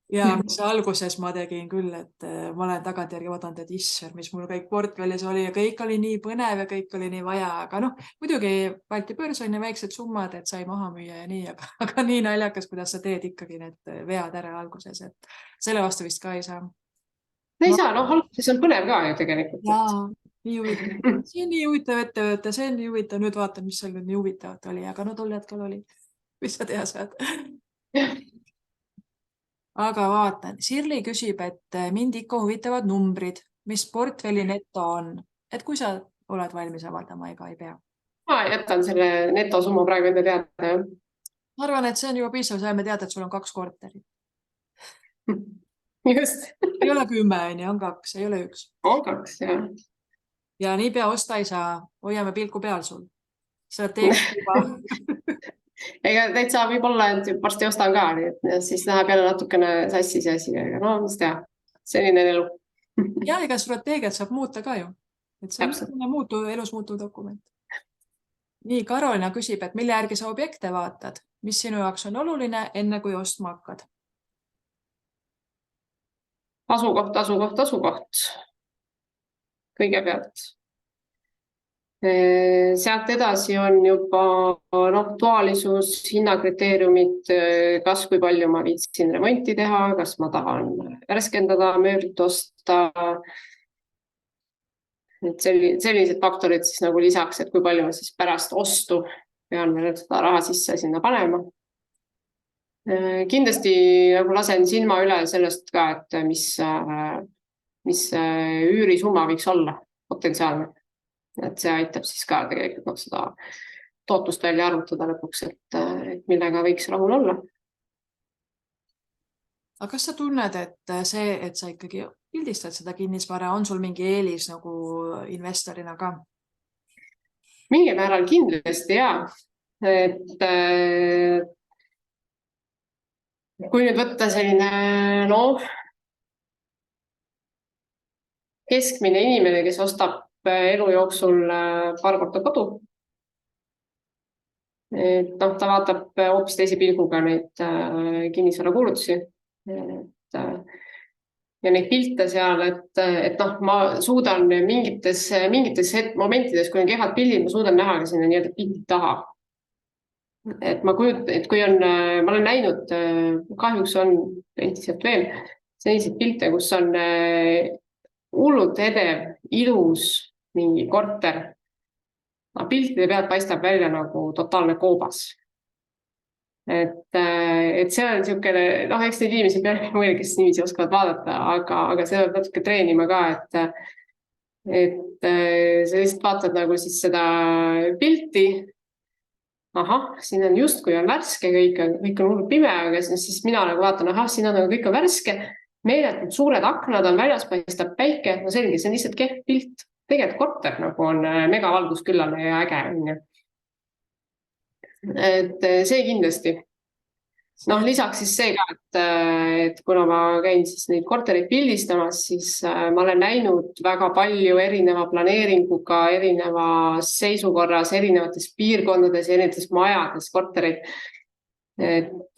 Ja mis alguses ma tegin küll, et ma olen tagantjärgi vaadanud, et issand, mis mul kõik portfellis oli ja kõik oli nii põnev ja kõik oli nii vaja, aga noh, muidugi Balti börs on ja väiksed summad, et sai maha müüa ja nii, aga nii naljakas, kuidas sa teed ikkagi need vead ära alguses, et selle vastu vist ka ei saa. ei saa, alguses on põnev ka ju tegelikult. Jaa, nii huvitav. See on nii huvitav ettevõte, see on nii huvitav, nüüd vaatan, mis seal nüüd nii huvitavat oli, aga no tol hetkel oli, mis sa teha saad. Aga vaatan, Sirli küsib, et mind ikka huvitavad numbrid, mis portfelli neto on, et kui sa oled valmis avaldama, ega ei pea. Ma jätan selle netosumma praegu enda teada. Ma arvan, et see on juba piisav, saime teada, et sul on 2 korterit. Just. Ei ole 10, on 2, ei ole 1. On 2, jah. Ja nii pea osta ei saa, hoiame pilku peal sul. Sa teeksid juba. Ega täitsa võib olla, et varsti ostan ka, et siis läheb jälle natukene sassi see asi, aga no mis teha, selline elu. Ja ega strateegiat saab muuta ka ju. Et see on elus muutuv dokument. Nii, Karolina küsib, et mille järgi sa objekte vaatad? Mis sinu jaoks on oluline, enne kui ostma hakkad? Asukoht. Kõigepealt. Sealt edasi on juba duaalisus, hinnakriteeriumid, kas kui palju ma viitsin remonti teha, kas ma tahan värskendada, mööblit osta. Et sellised faktorid siis nagu lisaks, et kui palju ma siis pärast ostu pean veel seda raha sisse sinna panema. Kindlasti nagu lasen silma üle sellest ka, et mis üürisumma võiks olla potentsiaalne. Et see aitab siis ka tegelikult seda tootust välja arvutada lõpuks, et millega võiks rahul olla. Aga kas sa tunned, et see, et sa ikkagi pildistad seda kinnisvara, on sul mingi eelis nagu investorina ka? Mingi määral kindlasti, jaa. Et kui nüüd võtta selline keskmine inimene, kes ostab elu jooksul paar korda kodu. Et ta vaatab hoopis teise pilguga neid kinnisvara kuulutusi. Ja neid pilte seal, et ma suudan mingites momentides, kui on kehad pildid, ma suudan näha ka sinna nii-öelda pildi taha. Et ma olen näinud, kahjuks on endiselt veel selliseid pilte, kus on hullult edev, ilus mingi korter. Piltide pealt paistab välja nagu totaalne koobas. Et see on niisugune, eks neid inimesi peale mõelda, kes niiviisi oskavad vaadata, aga see on natuke treenima ka, et sa lihtsalt vaatad nagu siis seda pilti. Siin on justkui on värske, kõik on hullult pime, aga siis mina nagu vaatan, siin on kõik on värske. Meeletult suured aknad on väljas, paistab päike, selge, see on lihtsalt kehv pilt. Tegelikult korter nagu on megavalgus küllane ja äge. Et see kindlasti. Lisaks siis see ka, et kuna ma käin siis neid kortereid pildistamas, siis ma olen näinud väga palju erineva planeeringuga, erinevas seisukorras, erinevates piirkondades, erinevates majades kortereid. Et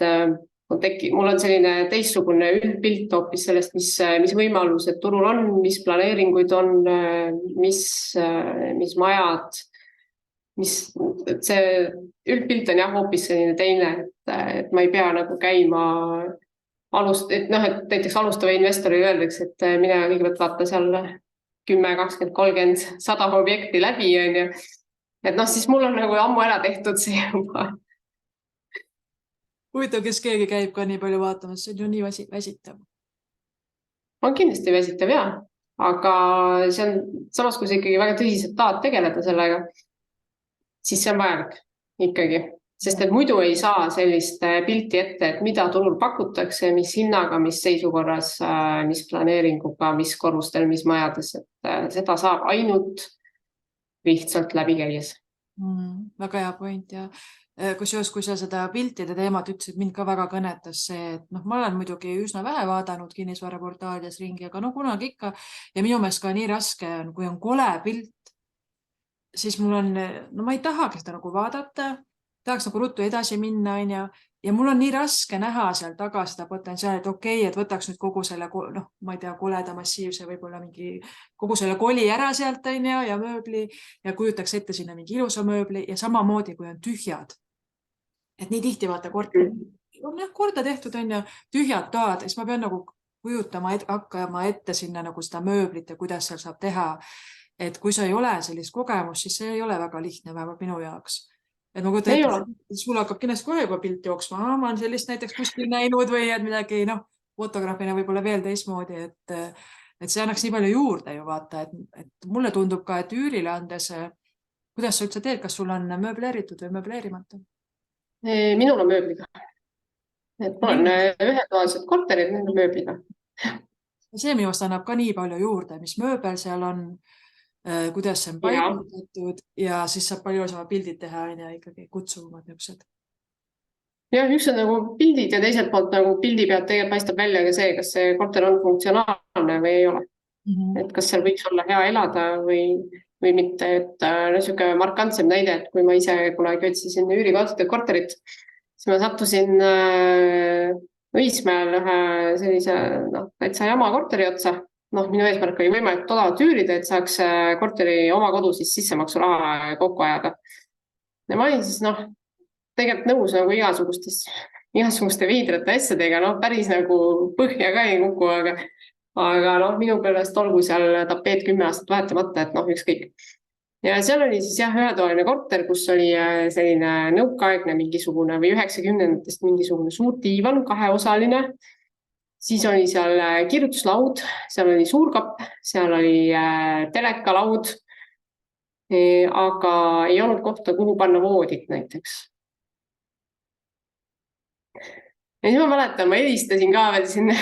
mul on selline teistsugune üldpilt hoopis sellest, mis võimalused turul on, mis planeeringuid on, mis majad, see üldpilt on hoopis selline teine, et ma ei pea nagu käima et näiteks alustava investori öeldaks, et mine kõigepealt vaata seal 10, 20, 30, 100 objekti läbi, et noh, siis mul on nagu ammu ära tehtud see juba. Huvitav, kes keegi käib ka nii palju vaatamas, see on ju nii väsitav. On kindlasti väsitav ja, aga see on samas, kui sa ikkagi väga tõsiselt tahad tegeleda sellega, siis see on vajalik ikkagi, sest et muidu ei saa sellist pilti ette, et mida turul pakutakse, mis hinnaga, mis seisukorras, mis planeeringuga, mis korrustel, mis majades, et seda saab ainult lihtsalt läbi käies. Väga hea point ja kusjuures, kui sa seda piltide teemat ütlesid, mind ka väga kõnetas see, et noh, ma olen muidugi üsna vähe vaadanud kinnisvaraportaalides ringi, aga no kunagi ikka ja minu meelest ka nii raske on, kui on kole pilt, siis mul on, no ma ei tahagi seda nagu vaadata, tahaks nagu ruttu edasi minna, on ju, ja mul on nii raske näha seal taga seda potentsiaali, et okei, et võtaks nüüd kogu selle, noh, ma ei tea, koleda massiivse võib-olla mingi kogu selle koli ära sealt, on ju, ja mööbli ja kujutaks ette sinna mingi ilusa mööbli ja samamoodi, kui on tühjad. Et nii tihti vaata on jah, korda tehtud, on ju, tühjad toad, siis ma pean nagu kujutama, hakkama ette sinna nagu seda mööblit ja kuidas seal saab teha. Et kui sa ei ole sellist kogemust, siis see ei ole väga lihtne, vähemalt minu jaoks. Et ma kujutan ette, sul hakkab kindlasti kohe juba pilt jooksma, ma olen sellist näiteks kuskil näinud või et midagi, noh, fotograafina võib-olla veel teistmoodi, et see annaks nii palju juurde ju vaata, et mulle tundub ka, et üürile andes, kuidas sa üldse teed, kas sul on mööbleeritud või mööbleerimata? Minul on mööbliga. Et mul on ühetoalised korterid, need on mööbliga. See minu arust annab ka nii palju juurde, mis mööbel seal on, kuidas see on paigutatud ja siis saab palju sama pildid teha ja ikkagi kutsuvamad niisugused. Ja üks on nagu pildid ja teiselt poolt nagu pildi pealt tegelikult paistab välja ka see, kas see korter on funktsionaalne või ei ole. Et kas seal võiks olla hea elada või mitte, et niisugune markantsem näide, et kui ma ise kunagi otsisin üürikorterit, siis ma sattusin Õismäel ühe sellise täitsa jama korteri otsa. Minu eesmärk oli võimalikult odavat üürida, et saaks korteri oma kodu siis sissemaksu raha kokku ajada. Ja ma olin siis tegelikult nõus nagu igasuguste veidrate asjadega, päris nagu põhja ka ei kuku, aga minu pärast olgu seal tapeet 10 aastat vahetamata, et ükskõik. Ja seal oli siis ühetoaline korter, kus oli selline nõukaaegne mingisugune või 90-ndatest mingisugune suur diivan, kaheosaline. Siis oli seal kirjutuslaud, seal oli suurkapp, seal oli telekalaud, aga ei olnud kohta, kuhu panna voodit näiteks. Ja siis ma mäletan, ma helistasin ka veel sinna,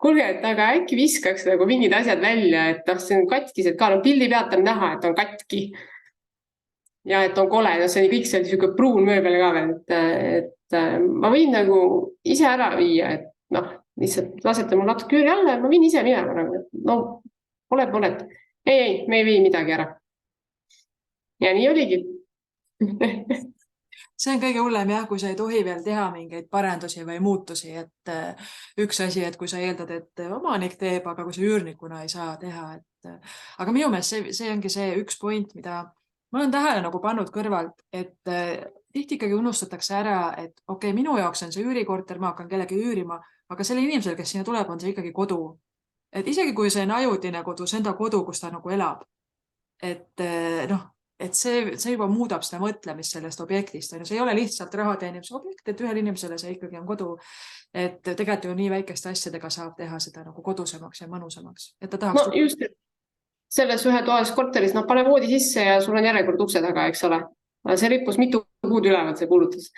kuulge, et aga äkki viskaks nagu mingid asjad välja, et see on katkised ka, pildi pealt on näha, et on katki. Ja et on kole, see oli kõik selline pruun mööbel ka veel, et ma võin nagu ise ära viia, et lihtsalt lasete mul natuke üüri alla, et ma võin ise minema. Oled. Ei, me ei vii midagi ära. Ja nii oligi. See on kõige hullem jah, kui sa ei tohi veel teha mingeid parendusi või muutusi, et üks asi, et kui sa eeldad, et omanik teeb, aga kui sa üürnikuna ei saa teha, aga minu meelest see ongi see üks point, mida ma olen tähele nagu pannud kõrvalt, et tihti ikkagi unustatakse ära, et okei, minu jaoks on see üürikorter, ma hakkan kellegi üürima, aga selle inimesel, kes sinna tuleb, on see ikkagi kodu. Et isegi kui see on ajutine kodu, see on ta kodu, kus ta nagu elab. Et see juba muudab seda mõtlemist sellest objektist. See ei ole lihtsalt raha teenimise objekt, et ühel inimesele see ikkagi on kodu. Et tegelikult ju nii väikeste asjadega saab teha seda nagu kodusemaks ja mõnusamaks. Et ta tahaks... just selles ühetoalises korteris, pane voodi sisse ja sul on järjekord ukse taga, eks ole. See rippus mitu kuud üleval, see kuulutus.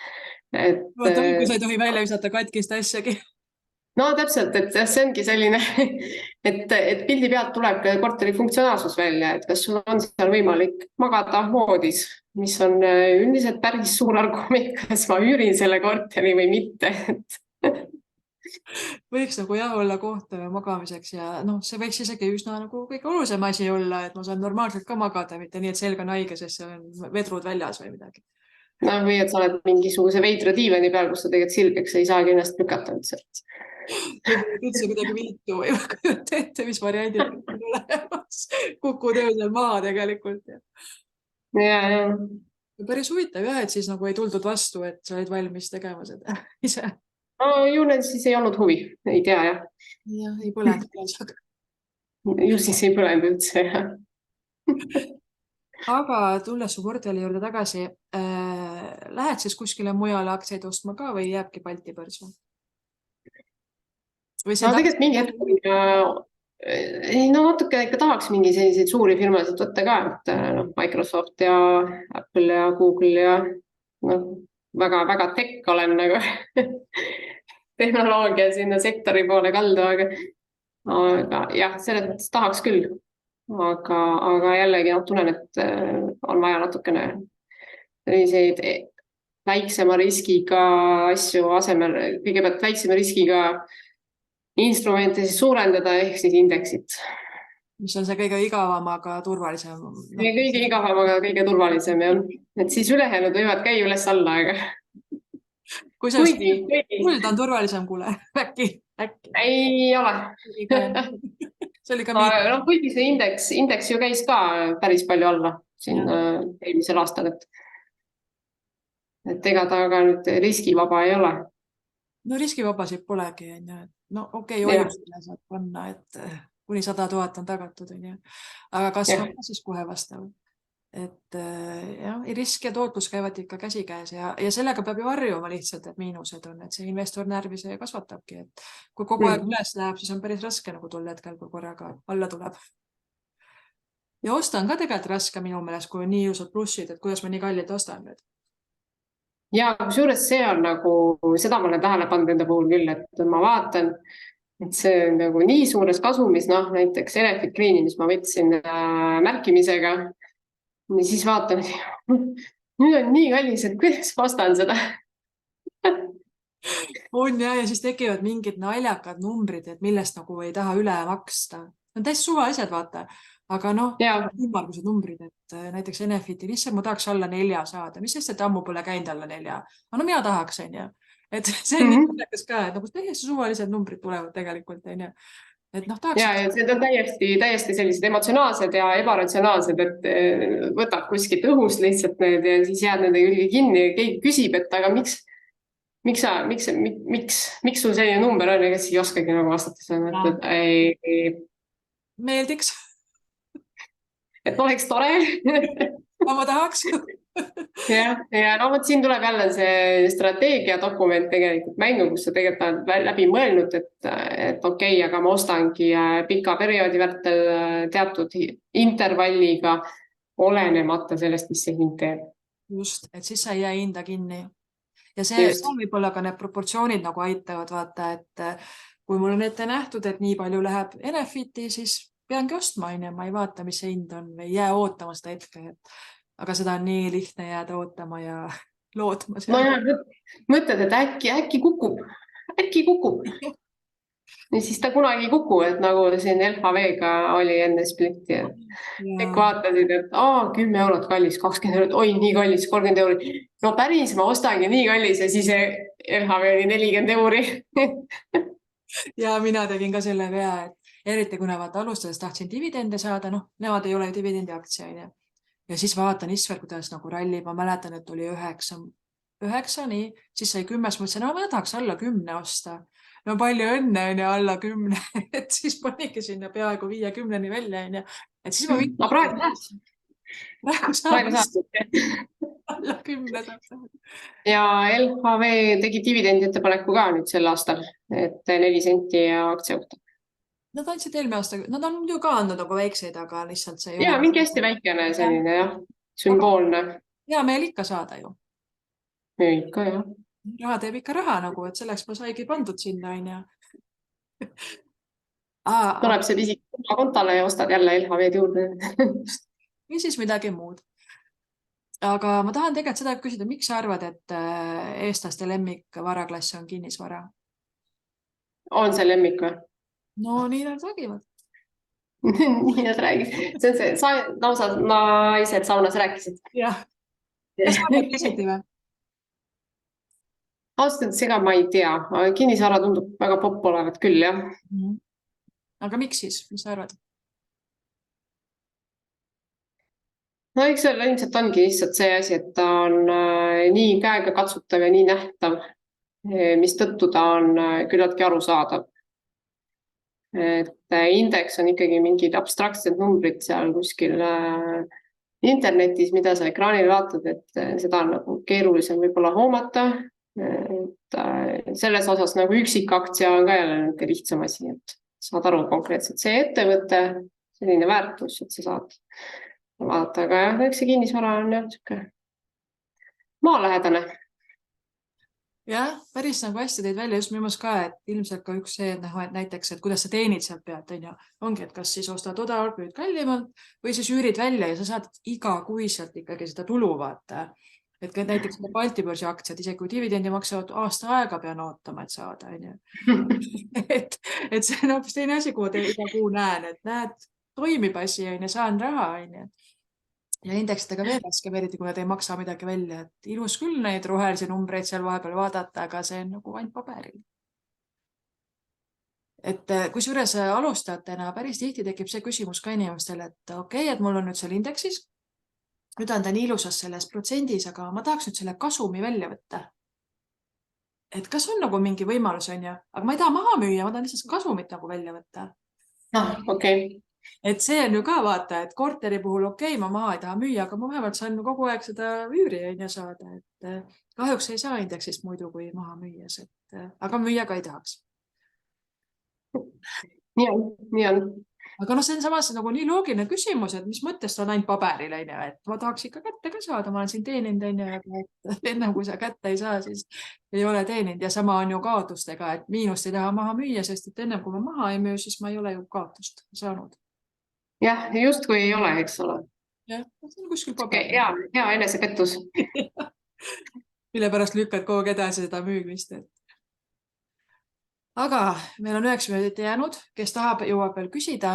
Vaata, kui sa ei tohi välja visata katkist asjagi. Täpselt, et see ongi selline, et pildi pealt tuleb korteri funktsionaalsus välja, et kas sul on seal võimalik magada voodis, mis on üldiselt päris suur argument, kas ma üürin selle korteri või mitte. Võiks nagu olla koht magamiseks ja see võiks isegi üsna nagu kõige olulisem asi olla, et ma saan normaalselt ka magada, mitte nii, et selg on haige, sest see on vedrud väljas või midagi. Või et sa oled mingisuguse veidra diivani peal, kus sa tegelikult silgeks ei saagi ennast lükata üldselt. Üldse kuidagi viltu või kujuta ette, mis variandid on olemas. Kukud öösel maha tegelikult. Ja. Päris huvitav jah, et siis nagu ei tuldud vastu, et sa olid valmis tegema seda ise. Ju need siis ei olnud huvi, ei tea jah. Jah, ei põlenud. Ju siis ei põlenud üldse jah. aga tulles su portfelli juurde tagasi, lähed siis kuskile mujale aktsiaid ostma ka või jääbki Balti börsi? Või see No on tegelikult mingi hetk, ei no natuke ikka tahaks mingi selliseid suuri firmasid võtta ka, et noh, Microsoft ja Apple ja Google ja noh, väga tech olen nagu tehnoloogia sinna sektori poole kaldu, aga jah, selles mõttes tahaks küll. Aga jällegi tunnen, et on vaja natukene selliseid väiksema riskiga asju asemel, kõigepealt väiksema riskiga instrumente siis suurendada ehk siis indeksit. mis on see kõige igavam, aga turvalisem. Kõige igavam, aga kõige turvalisem jah. Et siis ülejäänud võivad käia üles-alla, aga kui see kuld on turvalisem, kuule, äkki. Ei ole. See oli ka no, kuigi see indeks ju käis ka päris palju alla siin eelmisel aastal, et ega ta aga nüüd riskivaba ei ole. No riskivabasid polegi, no okei, hoiustele saab panna, et kuni 100 000 on tagatud, aga kasvab siis kohe vastavalt. Et jah, risk ja tootlus käivad ikka käsikäes ja sellega peab ju harjuma lihtsalt, et miinused on, et see investor närvi see kasvatabki, et kui kogu aeg üles läheb, siis on päris raske nagu tol hetkel, kui korraga alla tuleb. Ja osta on ka tegelikult raske minu meelest, kui on nii ilusad plussid, et kuidas ma nii kallilt ostan nüüd. Ja kusjuures see on nagu, seda ma olen tähele pannud enda puhul küll, et ma vaatan, et see on nagu nii suures kasumis, noh näiteks Enefit Greeni, mis ma võtsin märkimisega, ja siis vaatan, nüüd on nii kallis, et kuidas ma ostan seda. On ja siis tekivad mingid naljakad numbrid, et millest nagu ei taha üle maksta. On täiesti suvalised, vaata. Aga noh, ümmargused numbrid, et näiteks Enefiti, lihtsalt ma tahaks alla 4 saada. Mis sest, et ammu pole käinud alla 4? Aga no mina tahaks, et see on nii naljakas ka, et nagu täiesti suvalised numbrid tulevad tegelikult, et noh, tahaks. Ja need on täiesti sellised emotsionaalsed ja ebaratsionaalsed, et võtab kuskilt õhust lihtsalt need ja siis jääd nende külge kinni ja keegi küsib, et aga miks sul selline number on ja kes ei oskagi nagu vastata seda, et ei. Meeldiks. Et oleks tore. Ma tahaks. Ja no võt siin tuleb jälle see strateegiadokument tegelikult mängu, kus sa tegelikult oled läbi mõelnud, et okei, aga ma ostangi pika perioodi vältel teatud intervalliga olenemata sellest, mis see hind teeb. Just, et siis sa ei jää hinda kinni. Ja see võib-olla ka need proportsioonid nagu aitavad vaata, et kui mul on ette nähtud, et nii palju läheb Enefiti, siis peangi ostma, ma ei vaata, mis see hind on või jää ootama seda hetke, aga seda on nii lihtne jääda ootama ja lootma. No ja mõtled, et äkki kukub. Ja siis ta kunagi ei kuku, et nagu siin LHV-ga oli enne splitti. Kõik vaatasid, et 10 eurot kallis, 20 eurot, oi nii kallis, 30 eurot. No päris ma ostangi nii kallis ja siis LHV oli 40 euri. Ja mina tegin ka selle vea, et eriti kui nad alustades tahtsin dividende saada, noh, nemad ei ole dividendi aktsia. Ja siis vaatan Isver, kuidas nagu rallib, ma mäletan, et oli 9, nii, siis sai 10, mõtlesin, no ma tahaks alla 10 osta. No palju õnne on ja alla 10, et siis panigi sinna peaaegu 50-ni välja. Et siis ma no praegu saab. Alla 10 saab. Ja LHV tegi dividendi ettepaneku ka nüüd sel aastal, et 4 senti aktsia kohta. Nad andsid eelmine aasta, nad on ju ka andnud nagu väikseid, aga lihtsalt see... Ja mingi hästi väikene selline, jah, sümboolne. Ja meil ikka saada ju. Ikka, jah. Raha teeb ikka raha nagu, et selleks ma saigi pandud sinna, Tuleb see pisik kontale ja ostad jälle LHV-d juurde. Või siis midagi muud. Aga ma tahan tegelikult seda küsida, miks sa arvad, et eestlaste lemmik varaklass on kinnisvara? On see lemmik või? No nii nad räägivad. Nii nad räägivad. See on see, lausa naised saunas rääkisid. Jah. Kas arvad teisiti või? Ausalt, ega ma ei tea. Kinnisvara tundub väga popp olevat küll, jah. Aga miks siis? Mis sa arvad? No eks seal ilmselt ongi lihtsalt see asi, et ta on nii käega katsutav ja nii nähtav, mis tõttu ta on küllaltki arusaadav. Et indeks on ikkagi mingid abstraktsed numbrid seal kuskil internetis, mida sa ekraanil vaatad, et seda on nagu keerulisem võib-olla hoomata. Et selles osas nagu üksikaktsia on ka jälle nagu lihtsam asi, et saad aru konkreetselt see ettevõte, selline väärtus, et sa saad vaadata, aga jah, eks see kinnisvara on jah siuke maalähedane. Jah, päris nagu hästi teid välja just minu meelest ka, et ilmselt ka üks see, et näiteks, et kuidas sa teenid sealt pealt, ongi, et kas siis ostad odavalt, müüd kallimalt või siis üürid välja ja sa saad igakuiselt ikkagi seda tulu vaata. Et ka näiteks Balti börsi aktsiad, isegi kui dividendi maksavad aasta aega pean ootama, et saada. Et see on hoopis teine asi, kui ma iga kuu näen, et näed, toimib asi, saan raha. Ja indeksitega veel raskem, eriti kui nad ei maksa midagi välja, et ilus küll neid rohelisi numbreid seal vahepeal vaadata, aga see on nagu ainult paberil. Et kui suures alustajatena päris tihti tekib see küsimus ka inimestel, et okei, et mul on nüüd seal indeksis, nüüd on ta nii ilusas selles protsendis, aga ma tahaks nüüd selle kasumi välja võtta. Et kas on nagu mingi võimalus, aga ma ei taha maha müüa, ma tahan lihtsalt kasumit nagu välja võtta. Okei. Et see on ju ka vaata, et korteri puhul okei, ma maha ei taha müüa, aga ma vähemalt saan kogu aeg seda üüri saada. Et kahjuks ei saa indeksist muidu kui maha müües, aga müüa ka ei tahaks. Nii on. Aga see on samas nagu nii loogiline küsimus, et mis mõttes ta on ainult paberil, et ma tahaks ikka kätte ka saada, ma olen siin teeninud, et enne kui sa kätte ei saa, siis ei ole teeninud ja sama on ju kaotustega, et miinust ei taha maha müüa, sest et enne kui ma maha ei müü, siis ma ei ole ju kaotust saanud. Jah, just kui ei ole, eks ole. Jah, see on kuskil paberil. Hea enesepettus. Mille pärast lükkad kogu aeg edasi seda müümist. Aga meil on 9 minutit jäänud, kes tahab, jõuab veel küsida,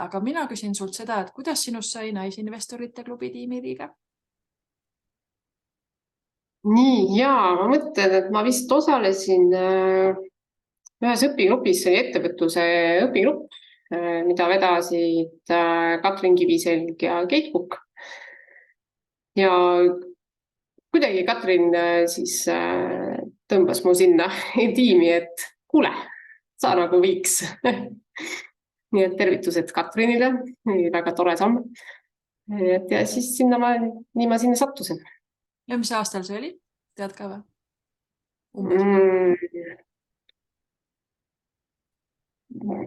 aga mina küsin sult seda, et kuidas sinust sai Naisinvestorite klubi tiimiliige? Nii, ma mõtlen, et ma vist osalesin ühes õpigrupis, see oli ettevõtluse õpigrupp, mida vedasid Katrin Kiviselg ja Keit Kukk. Ja kuidagi Katrin siis tõmbas mu sinna tiimi, et kuule, sa nagu võiks. Nii et tervitused Katrinile, väga tore samm. Ja siis nii ma sinna sattusin. Ja mis aastal see oli? Tead ka või?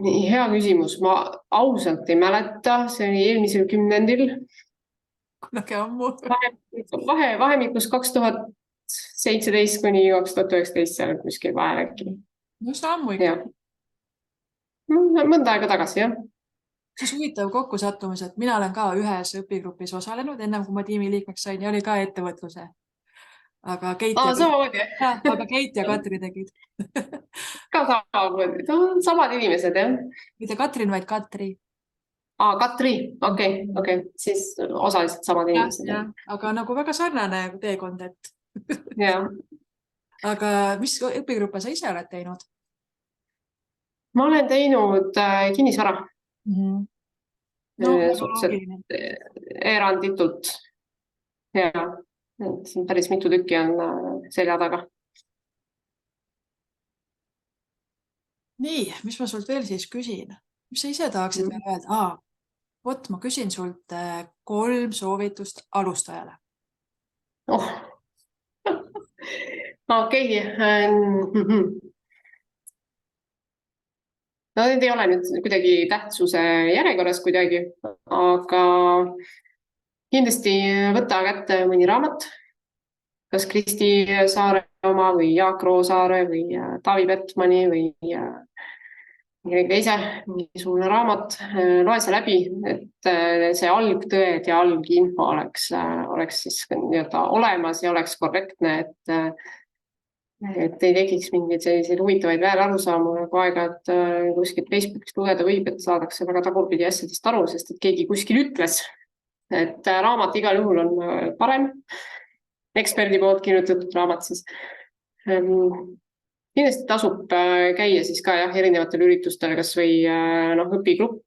Hea küsimus. Ma ausalt ei mäleta, see oli eelmisel kümnendil. Kunagi ammu. Vahemikus 2017 kuni 2019 seal kuskil vahel äkki. Just ammu ikka. Mõnda aega tagasi, jah. See huvitav kokkusattumus, et mina olen ka ühes õpigrupis osalenud, ennem kui ma tiimi liikmeks sain ja oli ka ettevõtluse. Aga Keit ja Katri tegid. Ka samamoodi. Samad inimesed, jah. Mitte Katrin, vaid Katri. Katri, okei. Siis osaliselt samad inimesed. Aga nagu väga sarnane teekond, et. Jah. Aga mis õpigruppe sa ise oled teinud? Ma olen teinud kinnisvara. Suhteliselt eranditult. Ja, siin päris mitu tükki on selja taga. Nii, mis ma sult veel siis küsin? Mis sa ise tahaksid veel öelda? Vot, ma küsin sult 3 soovitust alustajale. Okei. No need ei ole nüüd kuidagi tähtsuse järjekorras kuidagi, aga kindlasti võta kätte mõni raamat, kas Kristi Saare oma või Jaak Roosaare või Taavi Pettmani või midagi teise, mingisugune raamat, loe see läbi, et see algtõed ja alginfo oleks siis olemas ja oleks korrektne, et ei tekiks mingeid selliseid huvitavaid väärarusaamu nagu aeg-ajalt kuskilt Facebookist lugeda võib, et saadakse väga tagurpidi asjadest aru, sest et keegi kuskil ütles, et raamat igal juhul on parem, eksperdi poolt kirjutatud raamat siis. Kindlasti tasub käia siis ka erinevatel üritustel, kas või õpigrupp,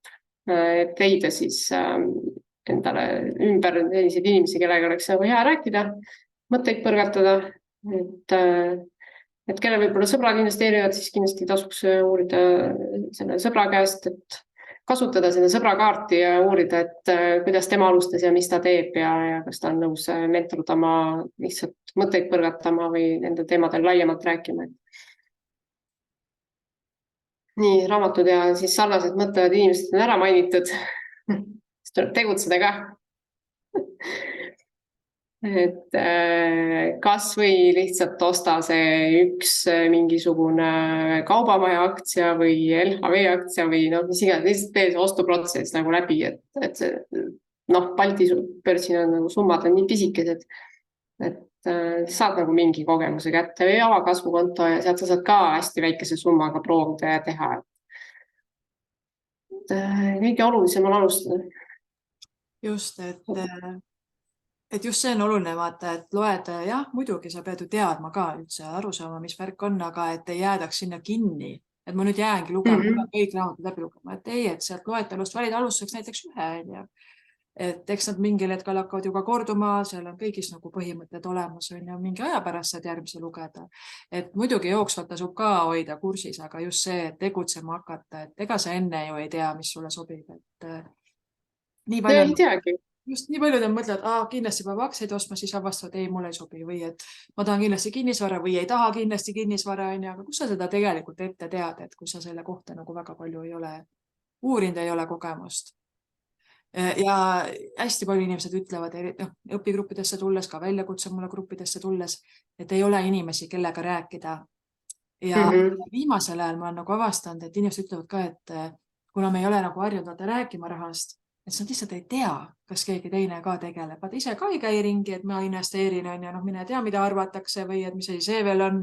et leida siis endale ümber selliseid inimesi, kellega oleks hea rääkida, mõtteid põrgatada, et kellel võib-olla sõbrad investeerivad, siis kindlasti tasuks uurida selle sõbra käest, et kasutada seda sõbrakaarti ja uurida, et kuidas tema alustas ja mis ta teeb ja kas ta on nõus mentordama, lihtsalt mõtteid põrgatama või nende teemadel laiemalt rääkima. Nii, raamatud ja siis sarnased mõtlevad inimesed on ära mainitud. Siis tuleb tegutseda ka. Et kas või lihtsalt osta see üks mingisugune kaubamaja aktsia või LHV aktsia või mis iganes, lihtsalt tee see ostuprotsess nagu läbi, et see, Balti börsil on nagu summad on nii pisikesed, et saad nagu mingi kogemuse kätte või ava kasvukonto ja sealt sa saad ka hästi väikese summaga proovida ja teha. Kõige olulisem on alustada. Just, et just see on oluline vaata, et loed, jah, muidugi sa pead ju teadma ka üldse aru saama, mis värk on, aga et ei jäädaks sinna kinni, et ma nüüd jäängi lugema, kõik raamatud läbi lugema, et ei, et sealt loetelust valida alustuseks näiteks ühe, et eks nad mingil hetkel hakkavad ju ka korduma, seal on kõigis nagu põhimõtted olemas, on mingi aja pärast saad järgmise lugeda, et muidugi jooksvalt tasub ka hoida kursis, aga just see, et tegutsema hakata, et ega sa enne ju ei tea, mis sulle sobib, et nii palju. Ei teagi. Just nii paljud on mõtlevad, kindlasti peab aktsiaid ostma, siis avastavad, ei, mulle ei sobi või et ma tahan kindlasti kinnisvara või ei taha kindlasti kinnisvara, aga kus sa seda tegelikult ette tead, et kui sa selle kohta nagu väga palju ei ole uurinud, ei ole kogemust. Ja hästi palju inimesed ütlevad, õpigruppidesse tulles, ka väljakutse mulle gruppidesse tulles, et ei ole inimesi, kellega rääkida. Ja viimasel ajal ma olen nagu avastanud, et inimesed ütlevad ka, et kuna me ei ole nagu harjunud rääkima rahast, et sa lihtsalt ei tea, kas keegi teine ka tegeleb. Vaat ise ka ei käi ringi, et ma investeerin, mine tea, mida arvatakse või et mis see veel on,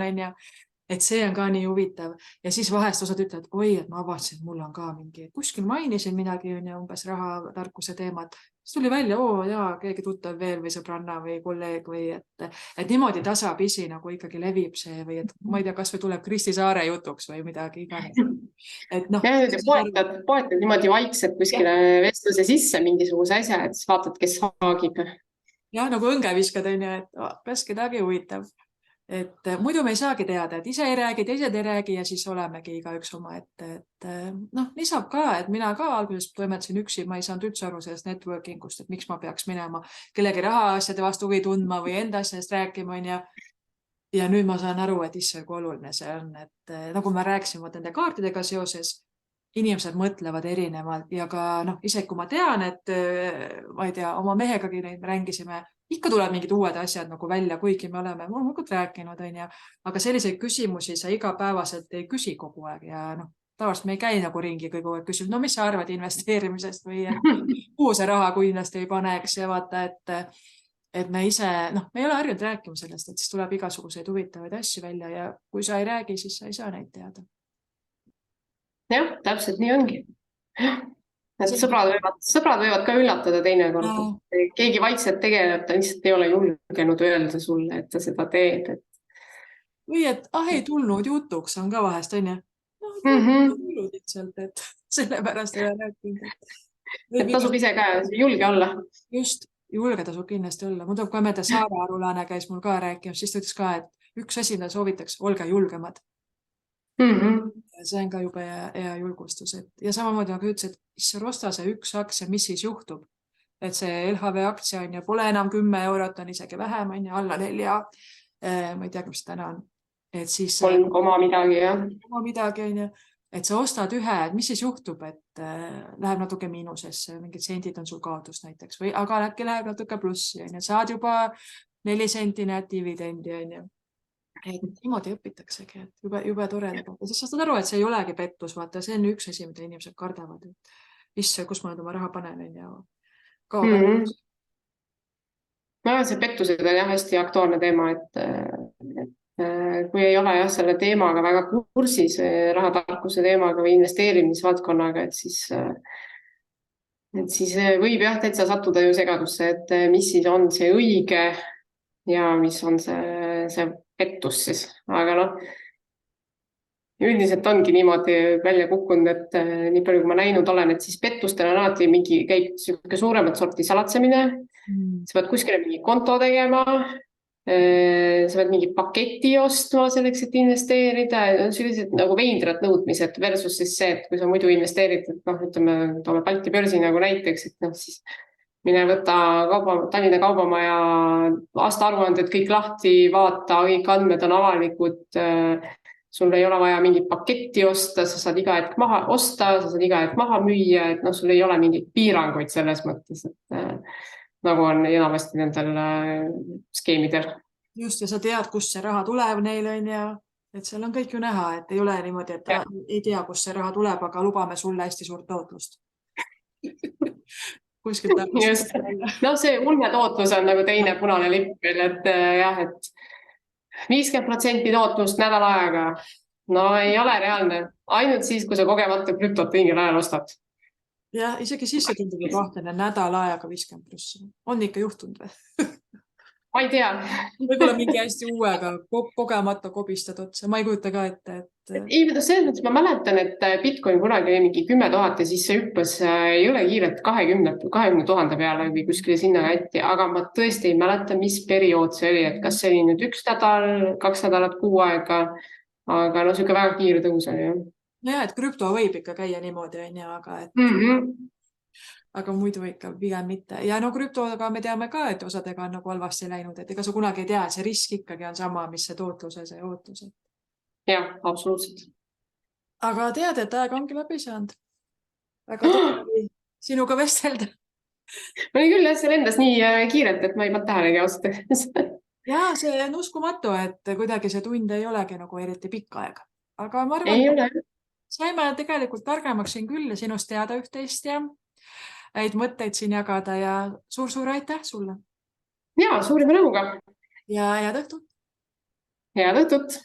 et see on ka nii huvitav. Ja siis vahest osad ütlevad, oi, et ma avastasin, et mul on ka mingi, kuskil mainisin midagi, umbes rahatarkuse teemat. Siis tuli välja, jaa, keegi tuttav veel või sõbranna või kolleeg või et niimoodi tasapisi nagu ikkagi levib see või et ma ei tea, kas või tuleb Kristi Saare jutuks või midagi iganes. Poetad niimoodi vaikselt kuskile vestluse sisse mingisuguse asja, et siis vaatad, kes haagib. Jah, nagu õnge viskad, et kas kedagi huvitav. Et muidu me ei saagi teada, et ise ei räägi, teised ei räägi ja siis olemegi igaüks oma ette. Et nii saab ka, et mina ka alguses toimetasin üksi, ma ei saanud üldse aru sellest networkingust, et miks ma peaks minema kellegi rahaasjade vastu huvi tundma või enda asjadest rääkima. Ja nüüd ma saan aru, et issand, kui oluline see on, et nagu me rääkisime nende kaartidega seoses, inimesed mõtlevad erinevalt ja ka isegi kui ma tean, et ma ei tea, oma mehegagi neid rängisime, ikka tuleb mingid uued asjad nagu välja, kuigi me oleme muidugi rääkinud, aga selliseid küsimusi sa igapäevaselt ei küsi kogu aeg ja tavaliselt me ei käi nagu ringi kogu aeg küsib, mis sa arvad investeerimisest või kuhu see raha kindlasti ei paneks ja vaata, et me ise, me ei ole harjunud rääkima sellest, et siis tuleb igasuguseid huvitavaid asju välja ja kui sa ei räägi, siis sa ei saa neid teada. Jah, täpselt nii ongi. Et sõbrad võivad ka üllatada teinekord. Keegi vaikselt tegeleb, ta lihtsalt ei ole julgenud öelda sulle, et ta seda teeb. Või et ei tulnud jutuks on ka vahest, on ju? Tulnud lihtsalt, et sellepärast ei ole rääkinud. Et tasub ise ka julge olla. Just, julge tasub kindlasti olla. Mul tuleb ka meelde Saare Arulane käis mul ka rääkimas, siis ta ütles ka, et üks asi, mida soovitaks, olge julgemad. See on ka juba hea julgustus. Ja samamoodi nagu ütles, et issand, osta see üks aktsia, mis siis juhtub. Et see LHV aktsia on ja pole enam 10 eurot, on isegi vähem, on ja alla 4. Ma ei tea, mis täna on. Et siis 3, midagi, jah. Midagi on ja, et sa ostad ühe, et mis siis juhtub, et läheb natuke miinusesse, mingid sendid on sul kaotus näiteks, või aga äkki läheb natuke plussi, on ja saad juba 4 senti näed dividendi, on ja. Et niimoodi õpitaksegi, et jube tore. Ja siis sa saad aru, et see ei olegi pettus, vaata, see on üks asi, mida inimesed kardavad. Isse, kus ma nüüd oma raha panen ja kaob. See pettused on jah hästi aktuaalne teema, et kui ei ole selle teemaga väga kursis, rahatarkuse teemaga või investeerimisvaldkonnaga, et siis võib jah täitsa sattuda ju segadusse, et mis siis on see õige ja mis on see pettus siis, aga üldiselt ongi niimoodi välja kukkunud, et nii palju kui ma näinud olen, et siis pettustel on alati käib suuremat sorti salatsemine, sa pead kuskile mingi konto tegema, sa pead mingi paketi ostma selleks, et investeerida, sellised nagu veidrad nõudmised versus siis see, et kui sa muidu investeerid, et noh, ütleme, toome Balti börsi nagu näiteks, et noh, siis mine võta Tallinna Kaubamaja aastaaruanded kõik lahti, vaata, kõik andmed on avalikud. Sul ei ole vaja mingit paketti osta, sa saad iga hetk maha osta, sa saad iga hetk maha müüa, et noh, sul ei ole mingeid piiranguid selles mõttes, et nagu on enamasti nendel skeemidel. Just, ja sa tead, kust see raha tuleb neil on ja et seal on kõik ju näha, et ei ole niimoodi, et ei tea, kust see raha tuleb, aga lubame sulle hästi suurt tootlust. Kuskilt Just. No see ulmetootlus on nagu teine punane lipp veel, et jah, et 50% tootlust nädala ajaga. No ei ole reaalne. Ainult siis, kui sa kogemata krüptot õigel ajal ostad. Ja isegi siis see tundub kahtlane nädala ajaga 50+. On ikka juhtunud või? Ma ei tea. Võib-olla mingi hästi uuega kogemata kobistad otsa. Ma ei kujuta ka ette, Ei, selles mõttes ma mäletan, et Bitcoin kunagi oli mingi 10 000 ja siis see hüppas ei ole kiirelt 20 000 peale või kuskile sinna kanti, aga ma tõesti ei mäleta, mis periood see oli, et kas see oli nüüd 1 nädal, 2 nädalat, kuu aega, aga no siuke väga kiire tõus oli. Ja, et krüpto võib ikka käia niimoodi, aga aga muidu ikka pigem mitte. Ja no krüptoga me teame ka, et osadega on nagu halvasti läinud, et ega sa kunagi ei tea, see risk ikkagi on sama, mis see tootluse, see ootus. Jah, absoluutselt. Aga tead, et aeg ongi läbi saanud. Väga tore sinuga vestelda. Ma olin küll jah, see lendas nii kiirelt, et ma ei pannud tähelegi ausalt. Ja see on uskumatu, et kuidagi see tund ei olegi nagu eriti pikk aeg. Aga ma arvan, ei ole. Saime tegelikult targemaks siin küll ja sinust teada üht-teist ja häid mõtteid siin jagada ja suur-suur aitäh sulle. Ja, suurima rõõmuga. Ja head õhtut. Head õhtut.